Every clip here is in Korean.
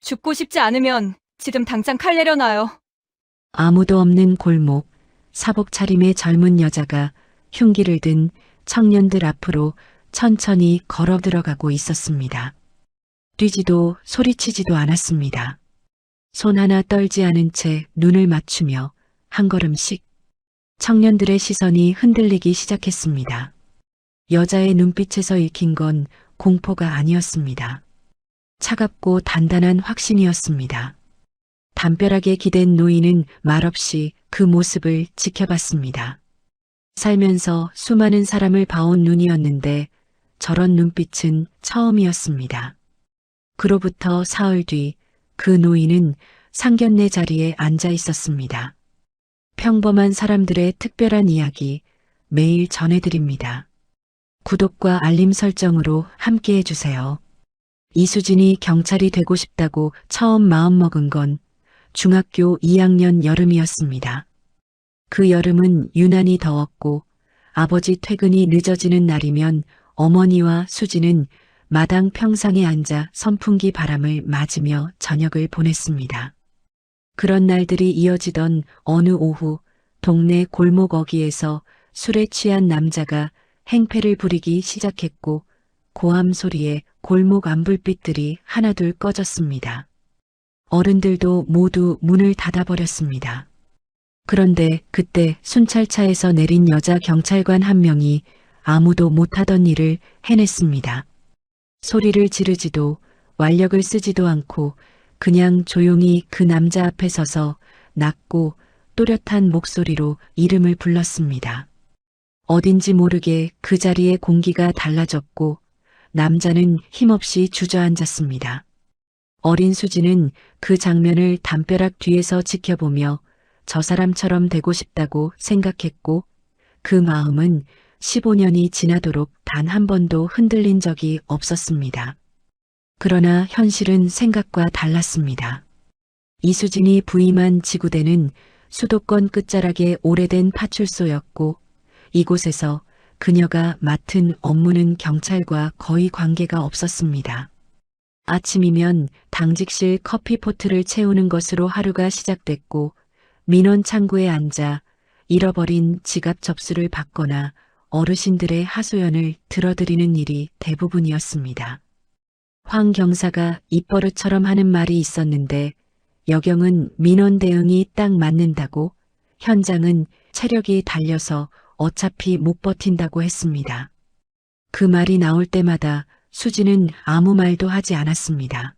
죽고 싶지 않으면 지금 당장 칼 내려놔요. 아무도 없는 골목, 사복 차림의 젊은 여자가 흉기를 든 청년들 앞으로 천천히 걸어 들어가고 있었습니다. 뛰지도 소리치지도 않았습니다. 손 하나 떨지 않은 채 눈을 맞추며 한 걸음씩 청년들의 시선이 흔들리기 시작했습니다. 여자의 눈빛에서 읽힌 건 공포가 아니었습니다. 차갑고 단단한 확신이었습니다. 담벼락에 기댄 노인은 말없이 그 모습을 지켜봤습니다. 살면서 수많은 사람을 봐온 눈이었는데 저런 눈빛은 처음이었습니다. 그로부터 사흘 뒤 그 노인은 상견례 자리에 앉아 있었습니다. 평범한 사람들의 특별한 이야기 매일 전해드립니다. 구독과 알림 설정으로 함께 해주세요. 이수진이 경찰이 되고 싶다고 처음 마음먹은 건 중학교 2학년 여름이었습니다. 그 여름은 유난히 더웠고 아버지 퇴근이 늦어지는 날이면 어머니와 수진은 마당 평상에 앉아 선풍기 바람을 맞으며 저녁을 보냈습니다. 그런 날들이 이어지던 어느 오후 동네 골목 어귀에서 술에 취한 남자가 행패를 부리기 시작했고 고함 소리에 골목 안불빛들이 하나둘 꺼졌습니다. 어른들도 모두 문을 닫아버렸습니다. 그런데 그때 순찰차에서 내린 여자 경찰관 한 명이 아무도 못하던 일을 해냈습니다. 소리를 지르지도 완력을 쓰지도 않고 그냥 조용히 그 남자 앞에 서서 낮고 또렷한 목소리로 이름을 불렀습니다. 어딘지 모르게 그 자리에 공기가 달라졌고 남자는 힘없이 주저앉았습니다. 어린 수지는 그 장면을 담벼락 뒤에서 지켜보며 저 사람처럼 되고 싶다고 생각했고 그 마음은 15년이 지나도록 단 한 번도 흔들린 적이 없었습니다. 그러나 현실은 생각과 달랐습니다. 이수진이 부임한 지구대는 수도권 끝자락의 오래된 파출소였고 이곳에서 그녀가 맡은 업무는 경찰과 거의 관계가 없었습니다. 아침이면 당직실 커피포트를 채우는 것으로 하루가 시작됐고 민원 창구에 앉아 잃어버린 지갑 접수를 받거나 어르신들의 하소연을 들어드리는 일이 대부분이었습니다. 황 경사가 입버릇처럼 하는 말이 있었는데 여경은 민원 대응이 딱 맞는다고 현장은 체력이 달려서 어차피 못 버틴다고 했습니다. 그 말이 나올 때마다 수지는 아무 말도 하지 않았습니다.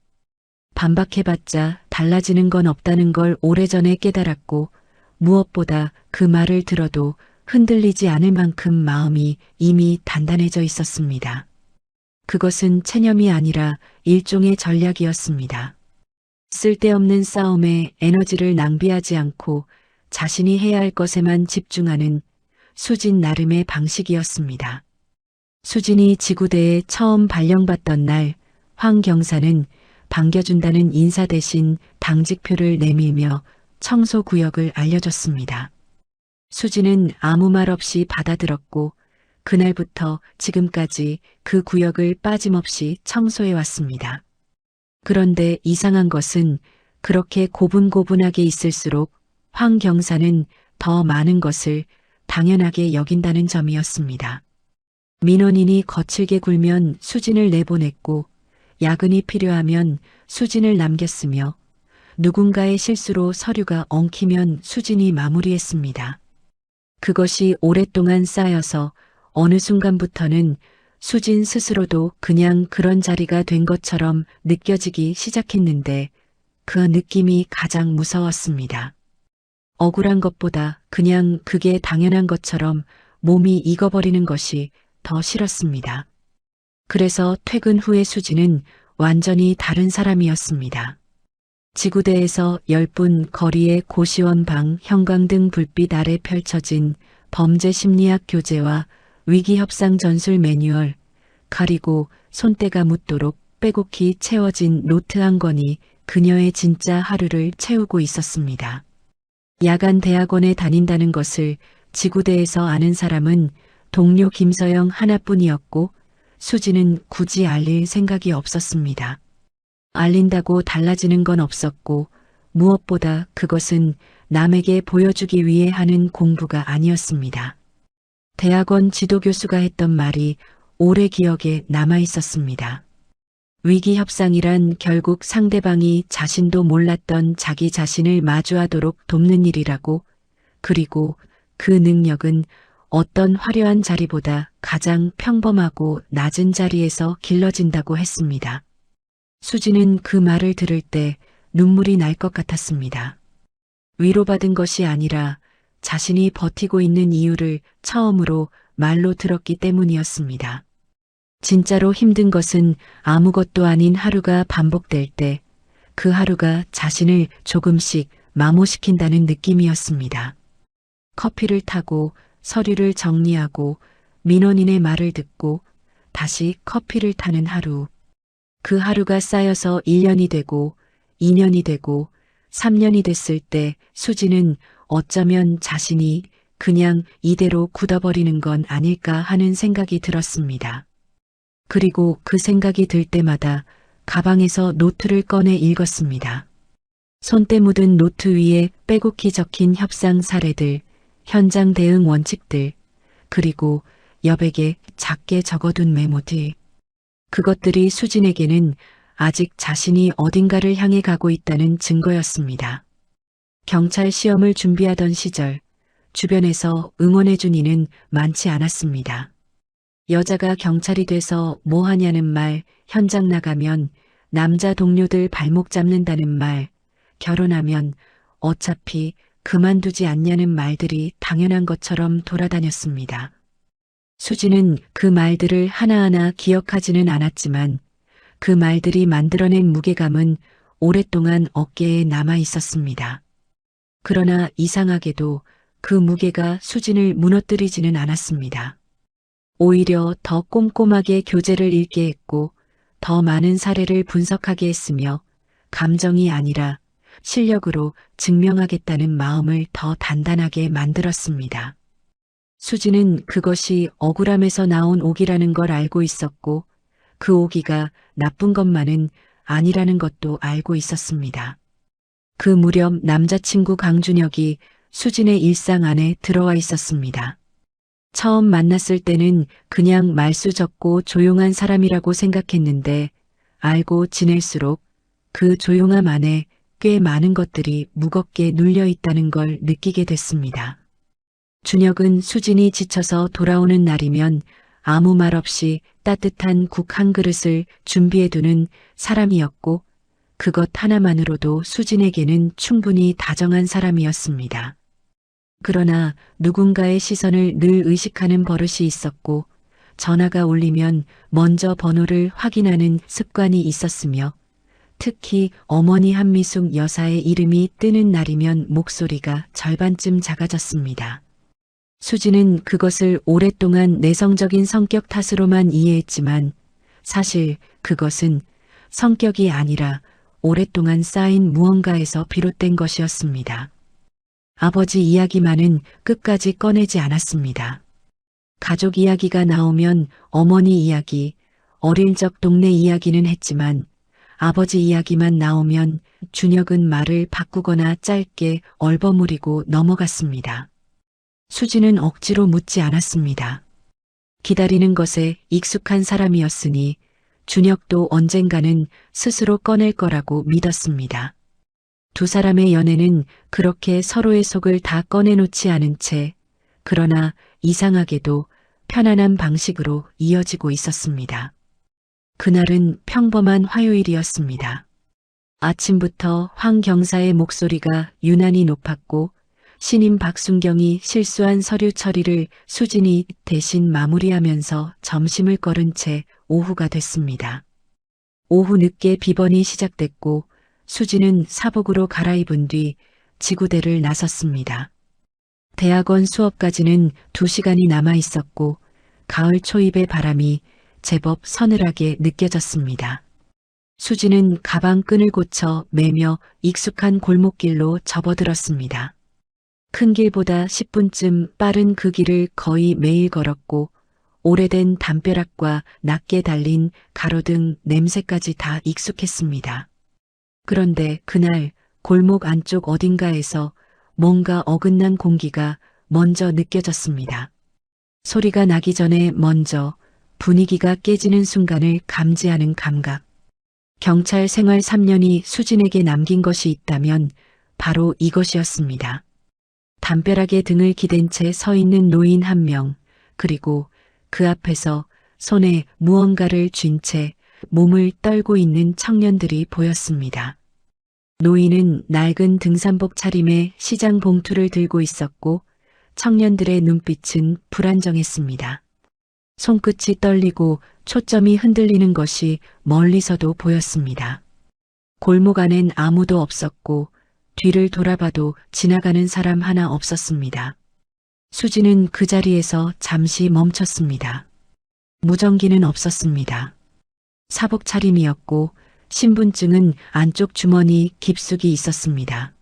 반박해봤자 달라지는 건 없다는 걸 오래전에 깨달았고 무엇보다 그 말을 들어도 흔들리지 않을 만큼 마음이 이미 단단해져 있었습니다. 그것은 체념이 아니라 일종의 전략이었습니다. 쓸데없는 싸움에 에너지를 낭비하지 않고 자신이 해야 할 것에만 집중하는 수진 나름의 방식이었습니다. 수진이 지구대에 처음 발령받던 날 황 경사는 반겨준다는 인사 대신 당직표를 내밀며 청소구역을 알려줬습니다. 수진은 아무 말 없이 받아들었고 그날부터 지금까지 그 구역을 빠짐없이 청소해 왔습니다. 그런데 이상한 것은 그렇게 고분고분하게 있을수록 황 경사는 더 많은 것을 당연하게 여긴다는 점이었습니다. 민원인이 거칠게 굴면 수진을 내보냈고 야근이 필요하면 수진을 남겼으며 누군가의 실수로 서류가 엉키면 수진이 마무리했습니다. 그것이 오랫동안 쌓여서 어느 순간부터는 수진 스스로도 그냥 그런 자리가 된 것처럼 느껴지기 시작했는데 그 느낌이 가장 무서웠습니다. 억울한 것보다 그냥 그게 당연한 것처럼 몸이 익어버리는 것이 더 싫었습니다. 그래서 퇴근 후의 수진은 완전히 다른 사람이었습니다. 지구대에서 10분 거리의 고시원 방 형광등 불빛 아래 펼쳐진 범죄 심리학 교재와 위기협상 전술 매뉴얼, 가리고 손때가 묻도록 빼곡히 채워진 노트 한 권이 그녀의 진짜 하루를 채우고 있었습니다. 야간 대학원에 다닌다는 것을 지구대에서 아는 사람은 동료 김서영 하나뿐이었고 수지는 굳이 알릴 생각이 없었습니다. 알린다고 달라지는 건 없었고 무엇보다 그것은 남에게 보여주기 위해 하는 공부가 아니었습니다. 대학원 지도교수가 했던 말이 오래 기억에 남아 있었습니다. 위기 협상이란 결국 상대방이 자신도 몰랐던 자기 자신을 마주하도록 돕는 일이라고, 그리고 그 능력은 어떤 화려한 자리보다 가장 평범하고 낮은 자리에서 길러진다고 했습니다. 수지는 그 말을 들을 때 눈물이 날 것 같았습니다. 위로받은 것이 아니라 자신이 버티고 있는 이유를 처음으로 말로 들었기 때문이었습니다. 진짜로 힘든 것은 아무것도 아닌 하루가 반복될 때 그 하루가 자신을 조금씩 마모시킨다는 느낌이었습니다. 커피를 타고 서류를 정리하고 민원인의 말을 듣고 다시 커피를 타는 하루. 그 하루가 쌓여서 1년이 되고 2년이 되고 3년이 됐을 때 수지는 어쩌면 자신이 그냥 이대로 굳어버리는 건 아닐까 하는 생각이 들었습니다. 그리고 그 생각이 들 때마다 가방에서 노트를 꺼내 읽었습니다. 손때 묻은 노트 위에 빼곡히 적힌 협상 사례들, 현장 대응 원칙들, 그리고 여백에 작게 적어둔 메모들. 그것들이 수진에게는 아직 자신이 어딘가를 향해 가고 있다는 증거였습니다. 경찰 시험을 준비하던 시절 주변에서 응원해준 이는 많지 않았습니다. 여자가 경찰이 돼서 뭐 하냐는 말, 현장 나가면 남자 동료들 발목 잡는다는 말, 결혼하면 어차피 그만두지 않냐는 말들이 당연한 것처럼 돌아다녔습니다. 수지는 그 말들을 하나하나 기억하지는 않았지만 그 말들이 만들어낸 무게감은 오랫동안 어깨에 남아 있었습니다. 그러나 이상하게도 그 무게가 수진을 무너뜨리지는 않았습니다. 오히려 더 꼼꼼하게 교재를 읽게 했고 더 많은 사례를 분석하게 했으며 감정이 아니라 실력으로 증명하겠다는 마음을 더 단단하게 만들었습니다. 수지는 그것이 억울함에서 나온 옥이라는 걸 알고 있었고 그 오기가 나쁜 것만은 아니라는 것도 알고 있었습니다. 그 무렵 남자친구 강준혁이 수진의 일상 안에 들어와 있었습니다. 처음 만났을 때는 그냥 말수 적고 조용한 사람이라고 생각했는데 알고 지낼수록 그 조용함 안에 꽤 많은 것들이 무겁게 눌려 있다는 걸 느끼게 됐습니다. 준혁은 수진이 지쳐서 돌아오는 날이면 아무 말 없이 따뜻한 국 한 그릇을 준비해두는 사람이었고 그것 하나만으로도 수진에게는 충분히 다정한 사람이었습니다. 그러나 누군가의 시선을 늘 의식하는 버릇이 있었고 전화가 울리면 먼저 번호를 확인하는 습관이 있었으며 특히 어머니 한미숙 여사의 이름이 뜨는 날이면 목소리가 절반쯤 작아졌습니다. 수지는 그것을 오랫동안 내성적인 성격 탓으로만 이해했지만 사실 그것은 성격이 아니라 오랫동안 쌓인 무언가에서 비롯된 것이었습니다. 아버지 이야기만은 끝까지 꺼내지 않았습니다. 가족 이야기가 나오면 어머니 이야기, 어릴 적 동네 이야기는 했지만 아버지 이야기만 나오면 준혁은 말을 바꾸거나 짧게 얼버무리고 넘어갔습니다. 수지는 억지로 묻지 않았습니다. 기다리는 것에 익숙한 사람이었으니 준혁도 언젠가는 스스로 꺼낼 거라고 믿었습니다. 두 사람의 연애는 그렇게 서로의 속을 다 꺼내놓지 않은 채 그러나 이상하게도 편안한 방식으로 이어지고 있었습니다. 그날은 평범한 화요일이었습니다. 아침부터 황 경사의 목소리가 유난히 높았고 신임 박순경이 실수한 서류 처리를 수진이 대신 마무리하면서 점심을 거른 채 오후가 됐습니다. 오후 늦게 비번이 시작됐고 수지는 사복으로 갈아입은 뒤 지구대를 나섰습니다. 대학원 수업까지는 2시간이 남아 있었고 가을 초입의 바람이 제법 서늘하게 느껴졌습니다. 수지는 가방 끈을 고쳐 매며 익숙한 골목길로 접어들었습니다. 큰 길보다 10분쯤 빠른 그 길을 거의 매일 걸었고 오래된 담벼락과 낮게 달린 가로등 냄새까지 다 익숙했습니다. 그런데 그날 골목 안쪽 어딘가에서 뭔가 어긋난 공기가 먼저 느껴졌습니다. 소리가 나기 전에 먼저 분위기가 깨지는 순간을 감지하는 감각. 경찰 생활 3년이 수진에게 남긴 것이 있다면 바로 이것이었습니다. 담벼락에 등을 기댄 채 서 있는 노인 한 명, 그리고 그 앞에서 손에 무언가를 쥔 채 몸을 떨고 있는 청년들이 보였습니다. 노인은 낡은 등산복 차림에 시장 봉투를 들고 있었고 청년들의 눈빛은 불안정했습니다. 손끝이 떨리고 초점이 흔들리는 것이 멀리서도 보였습니다. 골목 안엔 아무도 없었고 뒤를 돌아봐도 지나가는 사람 하나 없었습니다. 수지는 그 자리에서 잠시 멈췄습니다. 무전기는 없었습니다. 사복 차림이었고 신분증은 안쪽 주머니 깊숙이 있었습니다.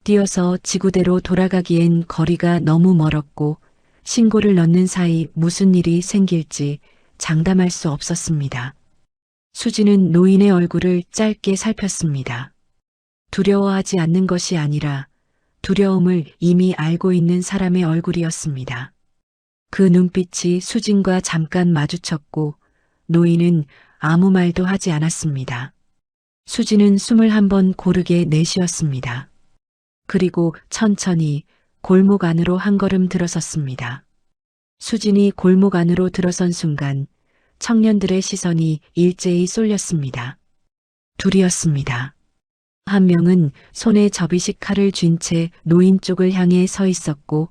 뛰어서 지구대로 돌아가기엔 거리가 너무 멀었고 신고를 넣는 사이 무슨 일이 생길지 장담할 수 없었습니다. 수지는 노인의 얼굴을 짧게 살폈습니다. 두려워하지 않는 것이 아니라 두려움을 이미 알고 있는 사람의 얼굴이었습니다. 그 눈빛이 수진과 잠깐 마주쳤고 노인은 아무 말도 하지 않았습니다. 수지는 숨을 한번 고르게 내쉬었습니다. 그리고 천천히 골목 안으로 한 걸음 들어섰습니다. 수진이 골목 안으로 들어선 순간 청년들의 시선이 일제히 쏠렸습니다. 둘이었습니다. 한 명은 손에 접이식 칼을 쥔 채 노인 쪽을 향해 서 있었고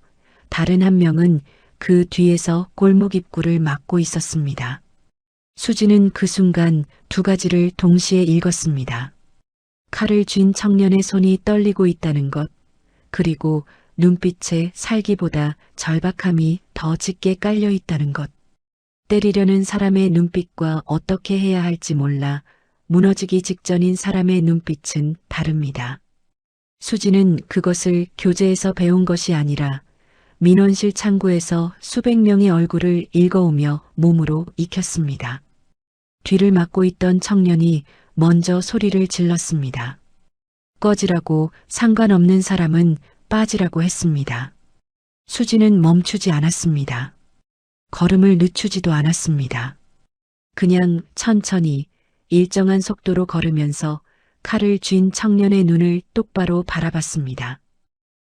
다른 한 명은 그 뒤에서 골목 입구를 막고 있었습니다. 수지는 그 순간 두 가지를 동시에 읽었습니다. 칼을 쥔 청년의 손이 떨리고 있다는 것, 그리고 눈빛에 살기보다 절박함이 더 짙게 깔려 있다는 것. 때리려는 사람의 눈빛과 어떻게 해야 할지 몰라 무너지기 직전인 사람의 눈빛은 다릅니다. 수지는 그것을 교재에서 배운 것이 아니라 민원실 창구에서 수백 명의 얼굴을 읽어오며 몸으로 익혔습니다. 뒤를 막고 있던 청년이 먼저 소리를 질렀습니다. 꺼지라고, 상관없는 사람은 빠지라고 했습니다. 수지는 멈추지 않았습니다. 걸음을 늦추지도 않았습니다. 그냥 천천히 일정한 속도로 걸으면서 칼을 쥔 청년의 눈을 똑바로 바라봤습니다.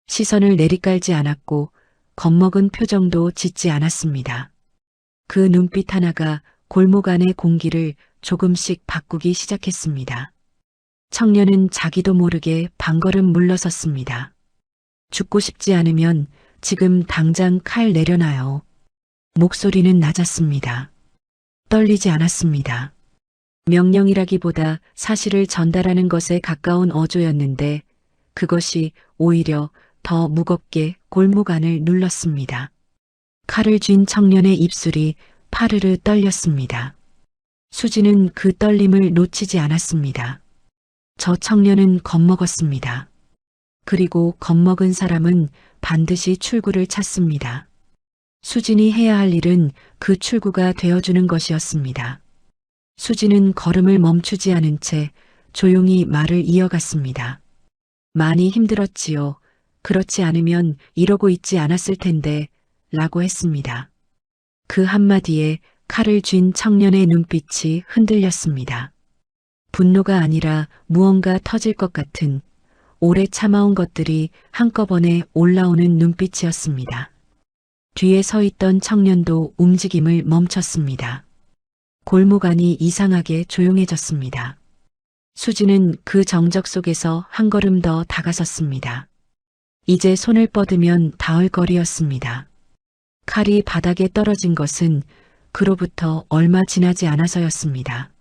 시선을 내리깔지 않았고 겁먹은 표정도 짓지 않았습니다. 그 눈빛 하나가 골목 안의 공기를 조금씩 바꾸기 시작했습니다. 청년은 자기도 모르게 반걸음 물러섰습니다. 죽고 싶지 않으면 지금 당장 칼 내려놔요. 목소리는 낮았습니다. 떨리지 않았습니다. 명령이라기보다 사실을 전달하는 것에 가까운 어조였는데 그것이 오히려 더 무겁게 골목 안을 눌렀습니다. 칼을 쥔 청년의 입술이 파르르 떨렸습니다. 수지는 그 떨림을 놓치지 않았습니다. 저 청년은 겁먹었습니다. 그리고 겁먹은 사람은 반드시 출구를 찾습니다. 수진이 해야 할 일은 그 출구가 되어주는 것이었습니다. 수지는 걸음을 멈추지 않은 채 조용히 말을 이어갔습니다. 많이 힘들었지요. 그렇지 않으면 이러고 있지 않았을 텐데 라고 했습니다. 그 한마디에 칼을 쥔 청년의 눈빛이 흔들렸습니다. 분노가 아니라 무언가 터질 것 같은 오래 참아온 것들이 한꺼번에 올라오는 눈빛이었습니다. 뒤에 서 있던 청년도 움직임을 멈췄습니다. 골목 안이 이상하게 조용해졌습니다. 수지는 그 정적 속에서 한 걸음 더 다가섰습니다. 이제 손을 뻗으면 닿을 거리였습니다. 칼이 바닥에 떨어진 것은 그로부터 얼마 지나지 않아서였습니다.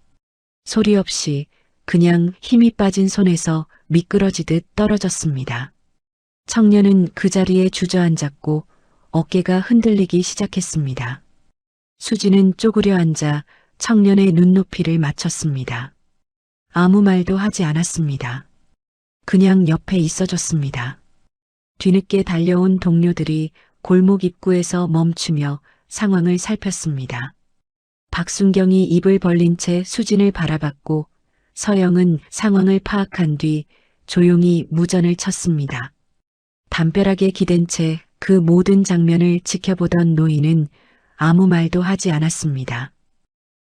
소리 없이 그냥 힘이 빠진 손에서 미끄러지듯 떨어졌습니다. 청년은 그 자리에 주저앉았고 어깨가 흔들리기 시작했습니다. 수지는 쪼그려 앉아 청년의 눈높이를 맞췄습니다. 아무 말도 하지 않았습니다. 그냥 옆에 있어줬습니다. 뒤늦게 달려온 동료들이 골목 입구에서 멈추며 상황을 살폈습니다. 박순경이 입을 벌린 채 수진을 바라봤고 서영은 상황을 파악한 뒤 조용히 무전을 쳤습니다. 담벼락에 기댄 채 그 모든 장면을 지켜보던 노인은 아무 말도 하지 않았습니다.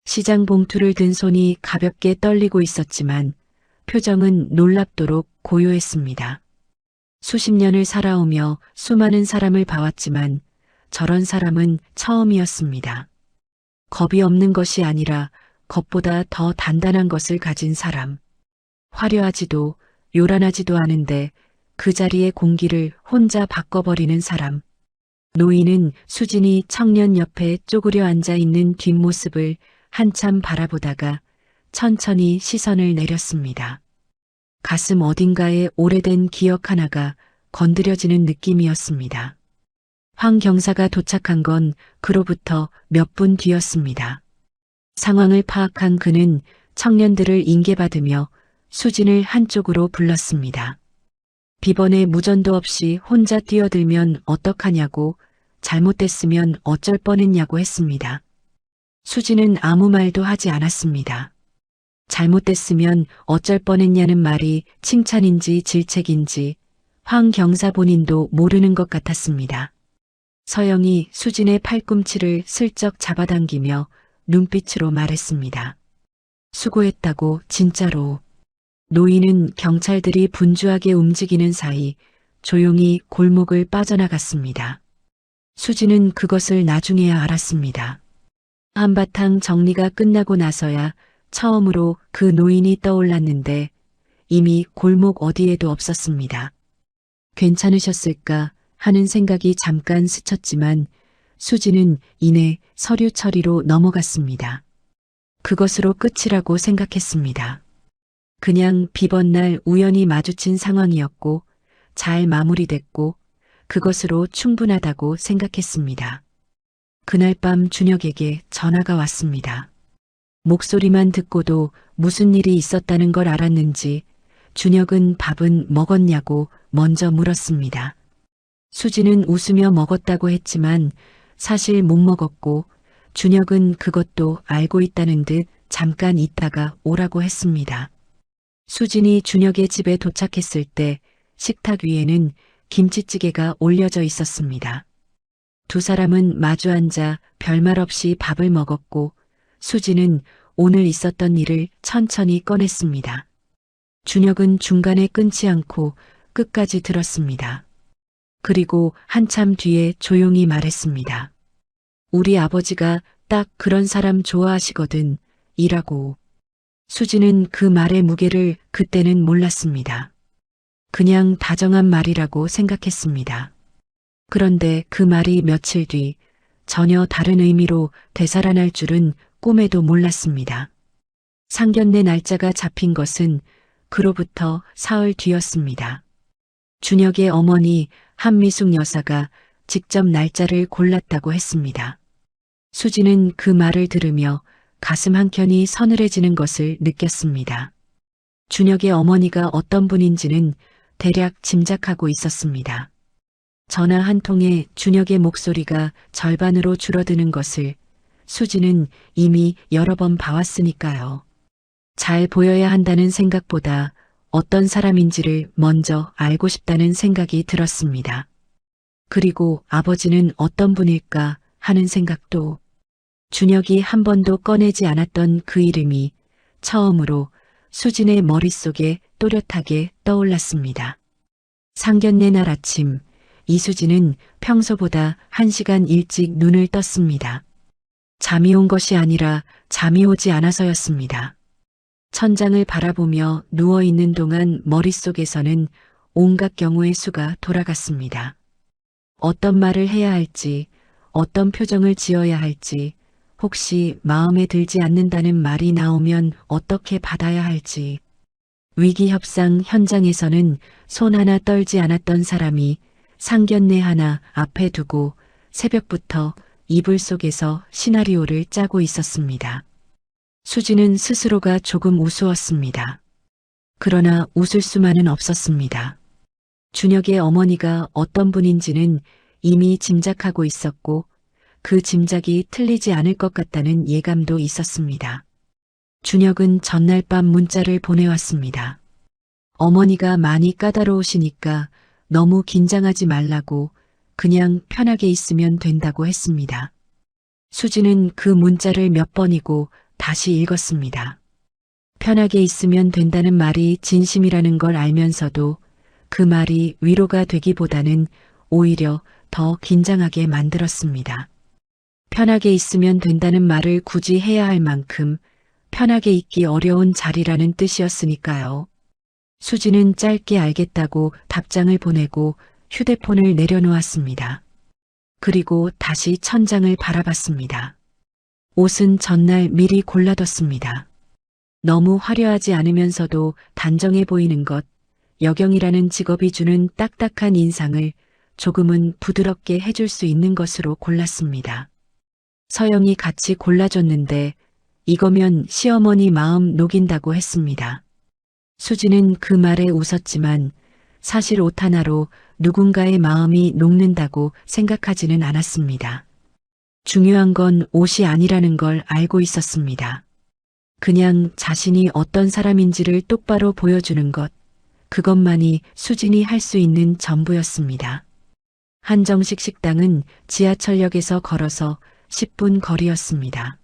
시장 봉투를 든 손이 가볍게 떨리고 있었지만 표정은 놀랍도록 고요했습니다. 수십 년을 살아오며 수많은 사람을 봐왔지만 저런 사람은 처음이었습니다. 겁이 없는 것이 아니라 겁보다 더 단단한 것을 가진 사람. 화려하지도 요란하지도 않은데 그 자리의 공기를 혼자 바꿔버리는 사람. 노인은 수진이 청년 옆에 쪼그려 앉아 있는 뒷모습을 한참 바라보다가 천천히 시선을 내렸습니다. 가슴 어딘가에 오래된 기억 하나가 건드려지는 느낌이었습니다. 황 경사가 도착한 건 그로부터 몇 분 뒤였습니다. 상황을 파악한 그는 청년들을 인계받으며 수진을 한쪽으로 불렀습니다. 비번에 무전도 없이 혼자 뛰어들면 어떡하냐고, 잘못됐으면 어쩔 뻔했냐고 했습니다. 수진은 아무 말도 하지 않았습니다. 잘못됐으면 어쩔 뻔했냐는 말이 칭찬인지 질책인지 황 경사 본인도 모르는 것 같았습니다. 서영이 수진의 팔꿈치를 슬쩍 잡아당기며 눈빛으로 말했습니다. 수고했다고, 진짜로. 노인은 경찰들이 분주하게 움직이는 사이 조용히 골목을 빠져나갔습니다. 수진은 그것을 나중에야 알았습니다. 한바탕 정리가 끝나고 나서야 처음으로 그 노인이 떠올랐는데 이미 골목 어디에도 없었습니다. 괜찮으셨을까 하는 생각이 잠깐 스쳤지만 수진은 이내 서류 처리로 넘어갔습니다. 그것으로 끝이라고 생각했습니다. 그냥 비번날 우연히 마주친 상황이었고 잘 마무리됐고 그것으로 충분하다고 생각했습니다. 그날 밤 준혁에게 전화가 왔습니다. 목소리만 듣고도 무슨 일이 있었다는 걸 알았는지 준혁은 밥은 먹었냐고 먼저 물었습니다. 수지는 웃으며 먹었다고 했지만 사실 못 먹었고 준혁은 그것도 알고 있다는 듯 잠깐 있다가 오라고 했습니다. 수진이 준혁의 집에 도착했을 때 식탁 위에는 김치찌개가 올려져 있었습니다. 두 사람은 마주 앉아 별말 없이 밥을 먹었고 수진은 오늘 있었던 일을 천천히 꺼냈습니다. 준혁은 중간에 끊지 않고 끝까지 들었습니다. 그리고 한참 뒤에 조용히 말했습니다. 우리 아버지가 딱 그런 사람 좋아하시거든, 이라고. 수지는 그 말의 무게를 그때는 몰랐습니다. 그냥 다정한 말이라고 생각했습니다. 그런데 그 말이 며칠 뒤 전혀 다른 의미로 되살아날 줄은 꿈에도 몰랐습니다. 상견례 날짜가 잡힌 것은 그로부터 사흘 뒤였습니다. 준혁의 어머니 한미숙 여사가 직접 날짜를 골랐다고 했습니다. 수지는 그 말을 들으며 가슴 한켠이 서늘해지는 것을 느꼈습니다. 준혁의 어머니가 어떤 분인지는 대략 짐작하고 있었습니다. 전화 한 통에 준혁의 목소리가 절반으로 줄어드는 것을 수지는 이미 여러 번 봐왔으니까요. 잘 보여야 한다는 생각보다 어떤 사람인지를 먼저 알고 싶다는 생각이 들었습니다. 그리고 아버지는 어떤 분일까 하는 생각도. 준혁이 한 번도 꺼내지 않았던 그 이름이 처음으로 수진의 머릿속에 또렷하게 떠올랐습니다. 상견례 날 아침, 이수진은 평소보다 1시간 일찍 눈을 떴습니다. 잠이 온 것이 아니라 잠이 오지 않아서였습니다. 천장을 바라보며 누워있는 동안 머릿속에서는 온갖 경우의 수가 돌아갔습니다. 어떤 말을 해야 할지, 어떤 표정을 지어야 할지, 혹시 마음에 들지 않는다는 말이 나오면 어떻게 받아야 할지. 위기 협상 현장에서는 손 하나 떨지 않았던 사람이 상견례 하나 앞에 두고 새벽부터 이불 속에서 시나리오를 짜고 있었습니다. 수지는 스스로가 조금 우스웠습니다. 그러나 웃을 수만은 없었습니다. 준혁의 어머니가 어떤 분인지는 이미 짐작하고 있었고 그 짐작이 틀리지 않을 것 같다는 예감도 있었습니다. 준혁은 전날 밤 문자를 보내왔습니다. 어머니가 많이 까다로우시니까 너무 긴장하지 말라고 그냥 편하게 있으면 된다고 했습니다. 수지는 그 문자를 몇 번이고 다시 읽었습니다. 편하게 있으면 된다는 말이 진심이라는 걸 알면서도 그 말이 위로가 되기보다는 오히려 더 긴장하게 만들었습니다. 편하게 있으면 된다는 말을 굳이 해야 할 만큼 편하게 있기 어려운 자리라는 뜻이었으니까요. 수지는 짧게 알겠다고 답장을 보내고 휴대폰을 내려놓았습니다. 그리고 다시 천장을 바라봤습니다. 옷은 전날 미리 골라뒀습니다. 너무 화려하지 않으면서도 단정해 보이는 것, 여경이라는 직업이 주는 딱딱한 인상을 조금은 부드럽게 해줄 수 있는 것으로 골랐습니다. 서영이 같이 골라줬는데 이거면 시어머니 마음 녹인다고 했습니다. 수지는 그 말에 웃었지만 사실 옷 하나로 누군가의 마음이 녹는다고 생각하지는 않았습니다. 중요한 건 옷이 아니라는 걸 알고 있었습니다. 그냥 자신이 어떤 사람인지를 똑바로 보여주는 것, 그것만이 수진이 할 수 있는 전부였습니다. 한정식 식당은 지하철역에서 걸어서 10분 거리였습니다.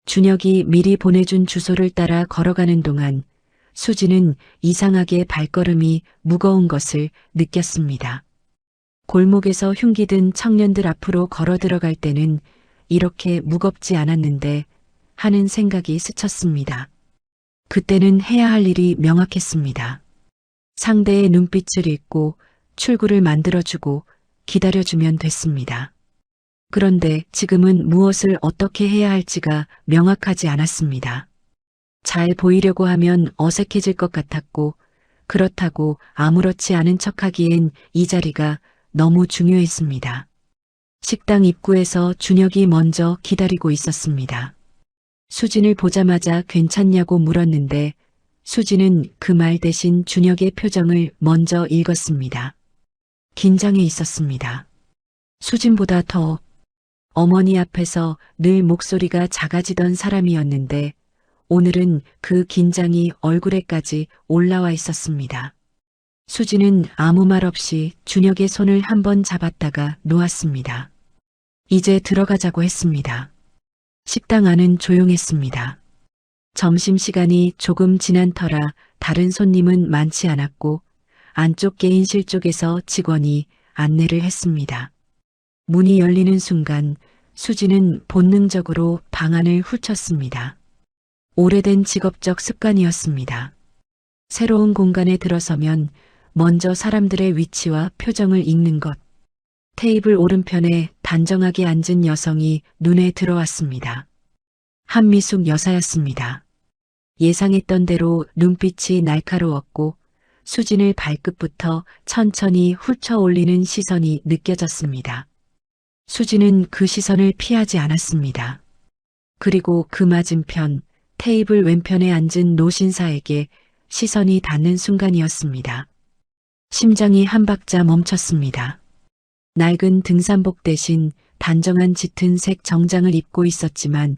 준혁이 미리 보내준 주소를 따라 걸어가는 동안 수지는 이상하게 발걸음이 무거운 것을 느꼈습니다. 골목에서 흉기든 청년들 앞으로 걸어 들어갈 때는 이렇게 무겁지 않았는데 하는 생각이 스쳤습니다. 그때는 해야 할 일이 명확했습니다. 상대의 눈빛을 읽고 출구를 만들어주고 기다려주면 됐습니다. 그런데 지금은 무엇을 어떻게 해야 할지가 명확하지 않았습니다. 잘 보이려고 하면 어색해질 것 같았고 그렇다고 아무렇지 않은 척하기엔 이 자리가 너무 중요했습니다. 식당 입구에서 준혁이 먼저 기다리고 있었습니다. 수진을 보자마자 괜찮냐고 물었는데 수진은 그 말 대신 준혁의 표정을 먼저 읽었습니다. 긴장해 있었습니다. 수진보다 더 어머니 앞에서 늘 목소리가 작아지던 사람이었는데 오늘은 그 긴장이 얼굴에까지 올라와 있었습니다. 수진은 아무 말 없이 준혁의 손을 한번 잡았다가 놓았습니다. 이제 들어가자고 했습니다. 식당 안은 조용했습니다. 점심시간이 조금 지난 터라 다른 손님은 많지 않았고 안쪽 개인실 쪽에서 직원이 안내를 했습니다. 문이 열리는 순간 수지는 본능적으로 방 안을 훑었습니다. 오래된 직업적 습관이었습니다. 새로운 공간에 들어서면 먼저 사람들의 위치와 표정을 읽는 것. 테이블 오른편에 단정하게 앉은 여성이 눈에 들어왔습니다. 한미숙 여사였습니다. 예상했던 대로 눈빛이 날카로웠고 수진을 발끝부터 천천히 훑어 올리는 시선이 느껴졌습니다. 수진은 그 시선을 피하지 않았습니다. 그리고 그 맞은편 테이블 왼편에 앉은 노신사에게 시선이 닿는 순간이었습니다. 심장이 한 박자 멈췄습니다. 낡은 등산복 대신 단정한 짙은 색 정장을 입고 있었지만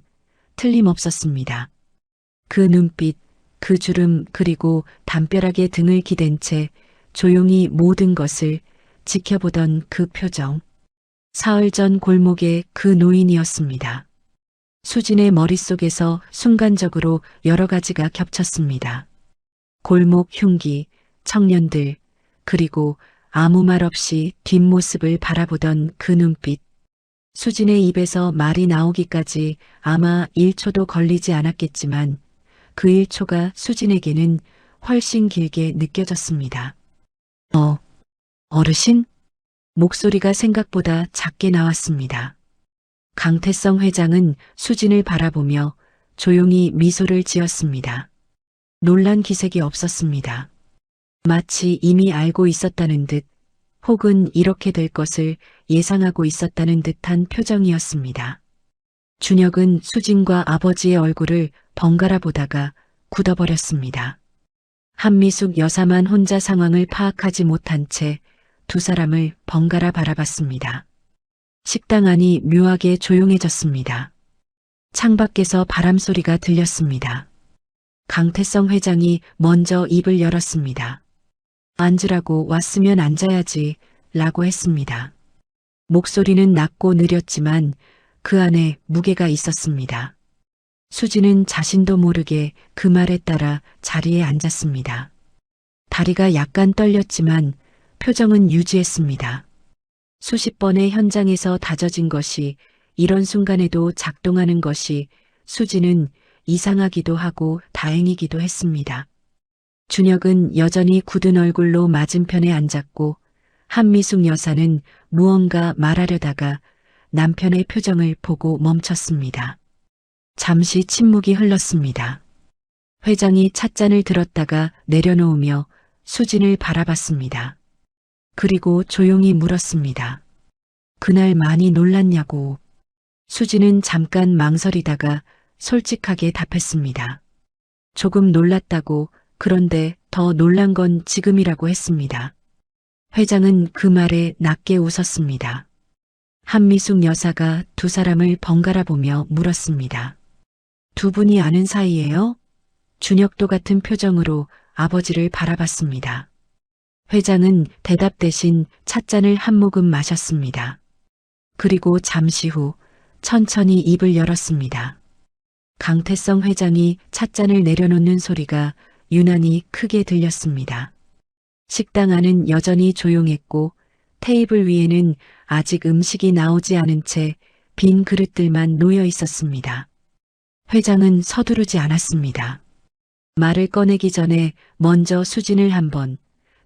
틀림없었습니다. 그 눈빛, 그 주름 그리고 담벼락에 등을 기댄 채 조용히 모든 것을 지켜보던 그 표정. 사흘 전 골목의 그 노인이었습니다. 수진의 머릿속에서 순간적으로 여러 가지가 겹쳤습니다. 골목 흉기, 청년들, 그리고 아무 말 없이 뒷모습을 바라보던 그 눈빛. 수진의 입에서 말이 나오기까지 아마 1초도 걸리지 않았겠지만 그 1초가 수진에게는 훨씬 길게 느껴졌습니다. 어르신? 목소리가 생각보다 작게 나왔습니다. 강태성 회장은 수진을 바라보며 조용히 미소를 지었습니다. 놀란 기색이 없었습니다. 마치 이미 알고 있었다는 듯 혹은 이렇게 될 것을 예상하고 있었다는 듯한 표정이었습니다. 준혁은 수진과 아버지의 얼굴을 번갈아 보다가 굳어버렸습니다. 한미숙 여사만 혼자 상황을 파악하지 못한 채 두 사람을 번갈아 바라봤습니다. 식당 안이 묘하게 조용해졌습니다. 창밖에서 바람소리가 들렸습니다. 강태성 회장이 먼저 입을 열었습니다. 앉으라고 왔으면 앉아야지 라고 했습니다. 목소리는 낮고 느렸지만 그 안에 무게가 있었습니다. 수지는 자신도 모르게 그 말에 따라 자리에 앉았습니다. 다리가 약간 떨렸지만 표정은 유지했습니다. 수십 번의 현장에서 다져진 것이 이런 순간에도 작동하는 것이 수지는 이상하기도 하고 다행이기도 했습니다. 준혁은 여전히 굳은 얼굴로 맞은편에 앉았고 한미숙 여사는 무언가 말하려다가 남편의 표정을 보고 멈췄습니다. 잠시 침묵이 흘렀습니다. 회장이 찻잔을 들었다가 내려놓으며 수진을 바라봤습니다. 그리고 조용히 물었습니다. 그날 많이 놀랐냐고. 수진은 잠깐 망설이다가 솔직하게 답했습니다. 조금 놀랐다고. 그런데 더 놀란 건 지금이라고 했습니다. 회장은 그 말에 낮게 웃었습니다. 한미숙 여사가 두 사람을 번갈아 보며 물었습니다. 두 분이 아는 사이예요? 준혁도 같은 표정으로 아버지를 바라봤습니다. 회장은 대답 대신 찻잔을 한 모금 마셨습니다. 그리고 잠시 후 천천히 입을 열었습니다. 강태성 회장이 찻잔을 내려놓는 소리가 유난히 크게 들렸습니다. 식당 안은 여전히 조용했고 테이블 위에는 아직 음식이 나오지 않은 채 빈 그릇들만 놓여 있었습니다. 회장은 서두르지 않았습니다. 말을 꺼내기 전에 먼저 수진을 한 번,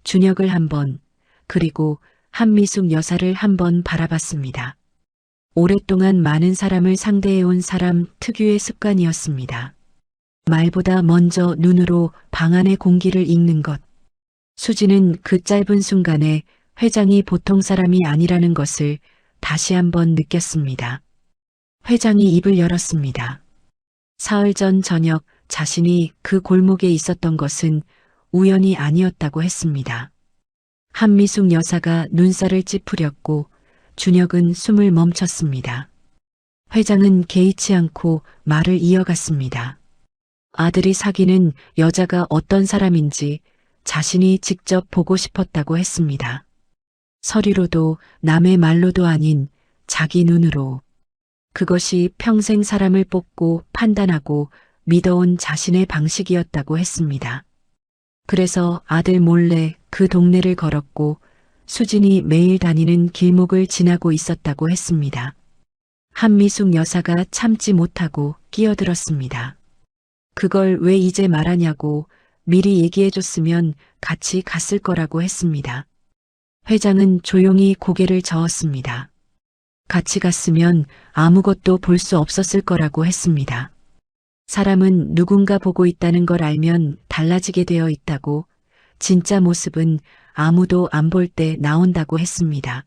준혁을 한 번, 그리고 한미숙 여사를 한 번 바라봤습니다. 오랫동안 많은 사람을 상대해온 사람 특유의 습관이었습니다. 말보다 먼저 눈으로 방 안의 공기를 읽는 것. 수지는 그 짧은 순간에 회장이 보통 사람이 아니라는 것을 다시 한번 느꼈습니다. 회장이 입을 열었습니다. 사흘 전 저녁 자신이 그 골목에 있었던 것은 우연이 아니었다고 했습니다. 한미숙 여사가 눈살을 찌푸렸고 준혁은 숨을 멈췄습니다. 회장은 개의치 않고 말을 이어갔습니다. 아들이 사귀는 여자가 어떤 사람인지 자신이 직접 보고 싶었다고 했습니다. 서류로도 남의 말로도 아닌 자기 눈으로. 그것이 평생 사람을 뽑고 판단하고 믿어온 자신의 방식이었다고 했습니다. 그래서 아들 몰래 그 동네를 걸었고 수진이 매일 다니는 길목을 지나고 있었다고 했습니다. 한미숙 여사가 참지 못하고 끼어들었습니다. 그걸 왜 이제 말하냐고 미리 얘기해줬으면 같이 갔을 거라고 했습니다. 회장은 조용히 고개를 저었습니다. 같이 갔으면 아무것도 볼 수 없었을 거라고 했습니다. 사람은 누군가 보고 있다는 걸 알면 달라지게 되어 있다고, 진짜 모습은 아무도 안 볼 때 나온다고 했습니다.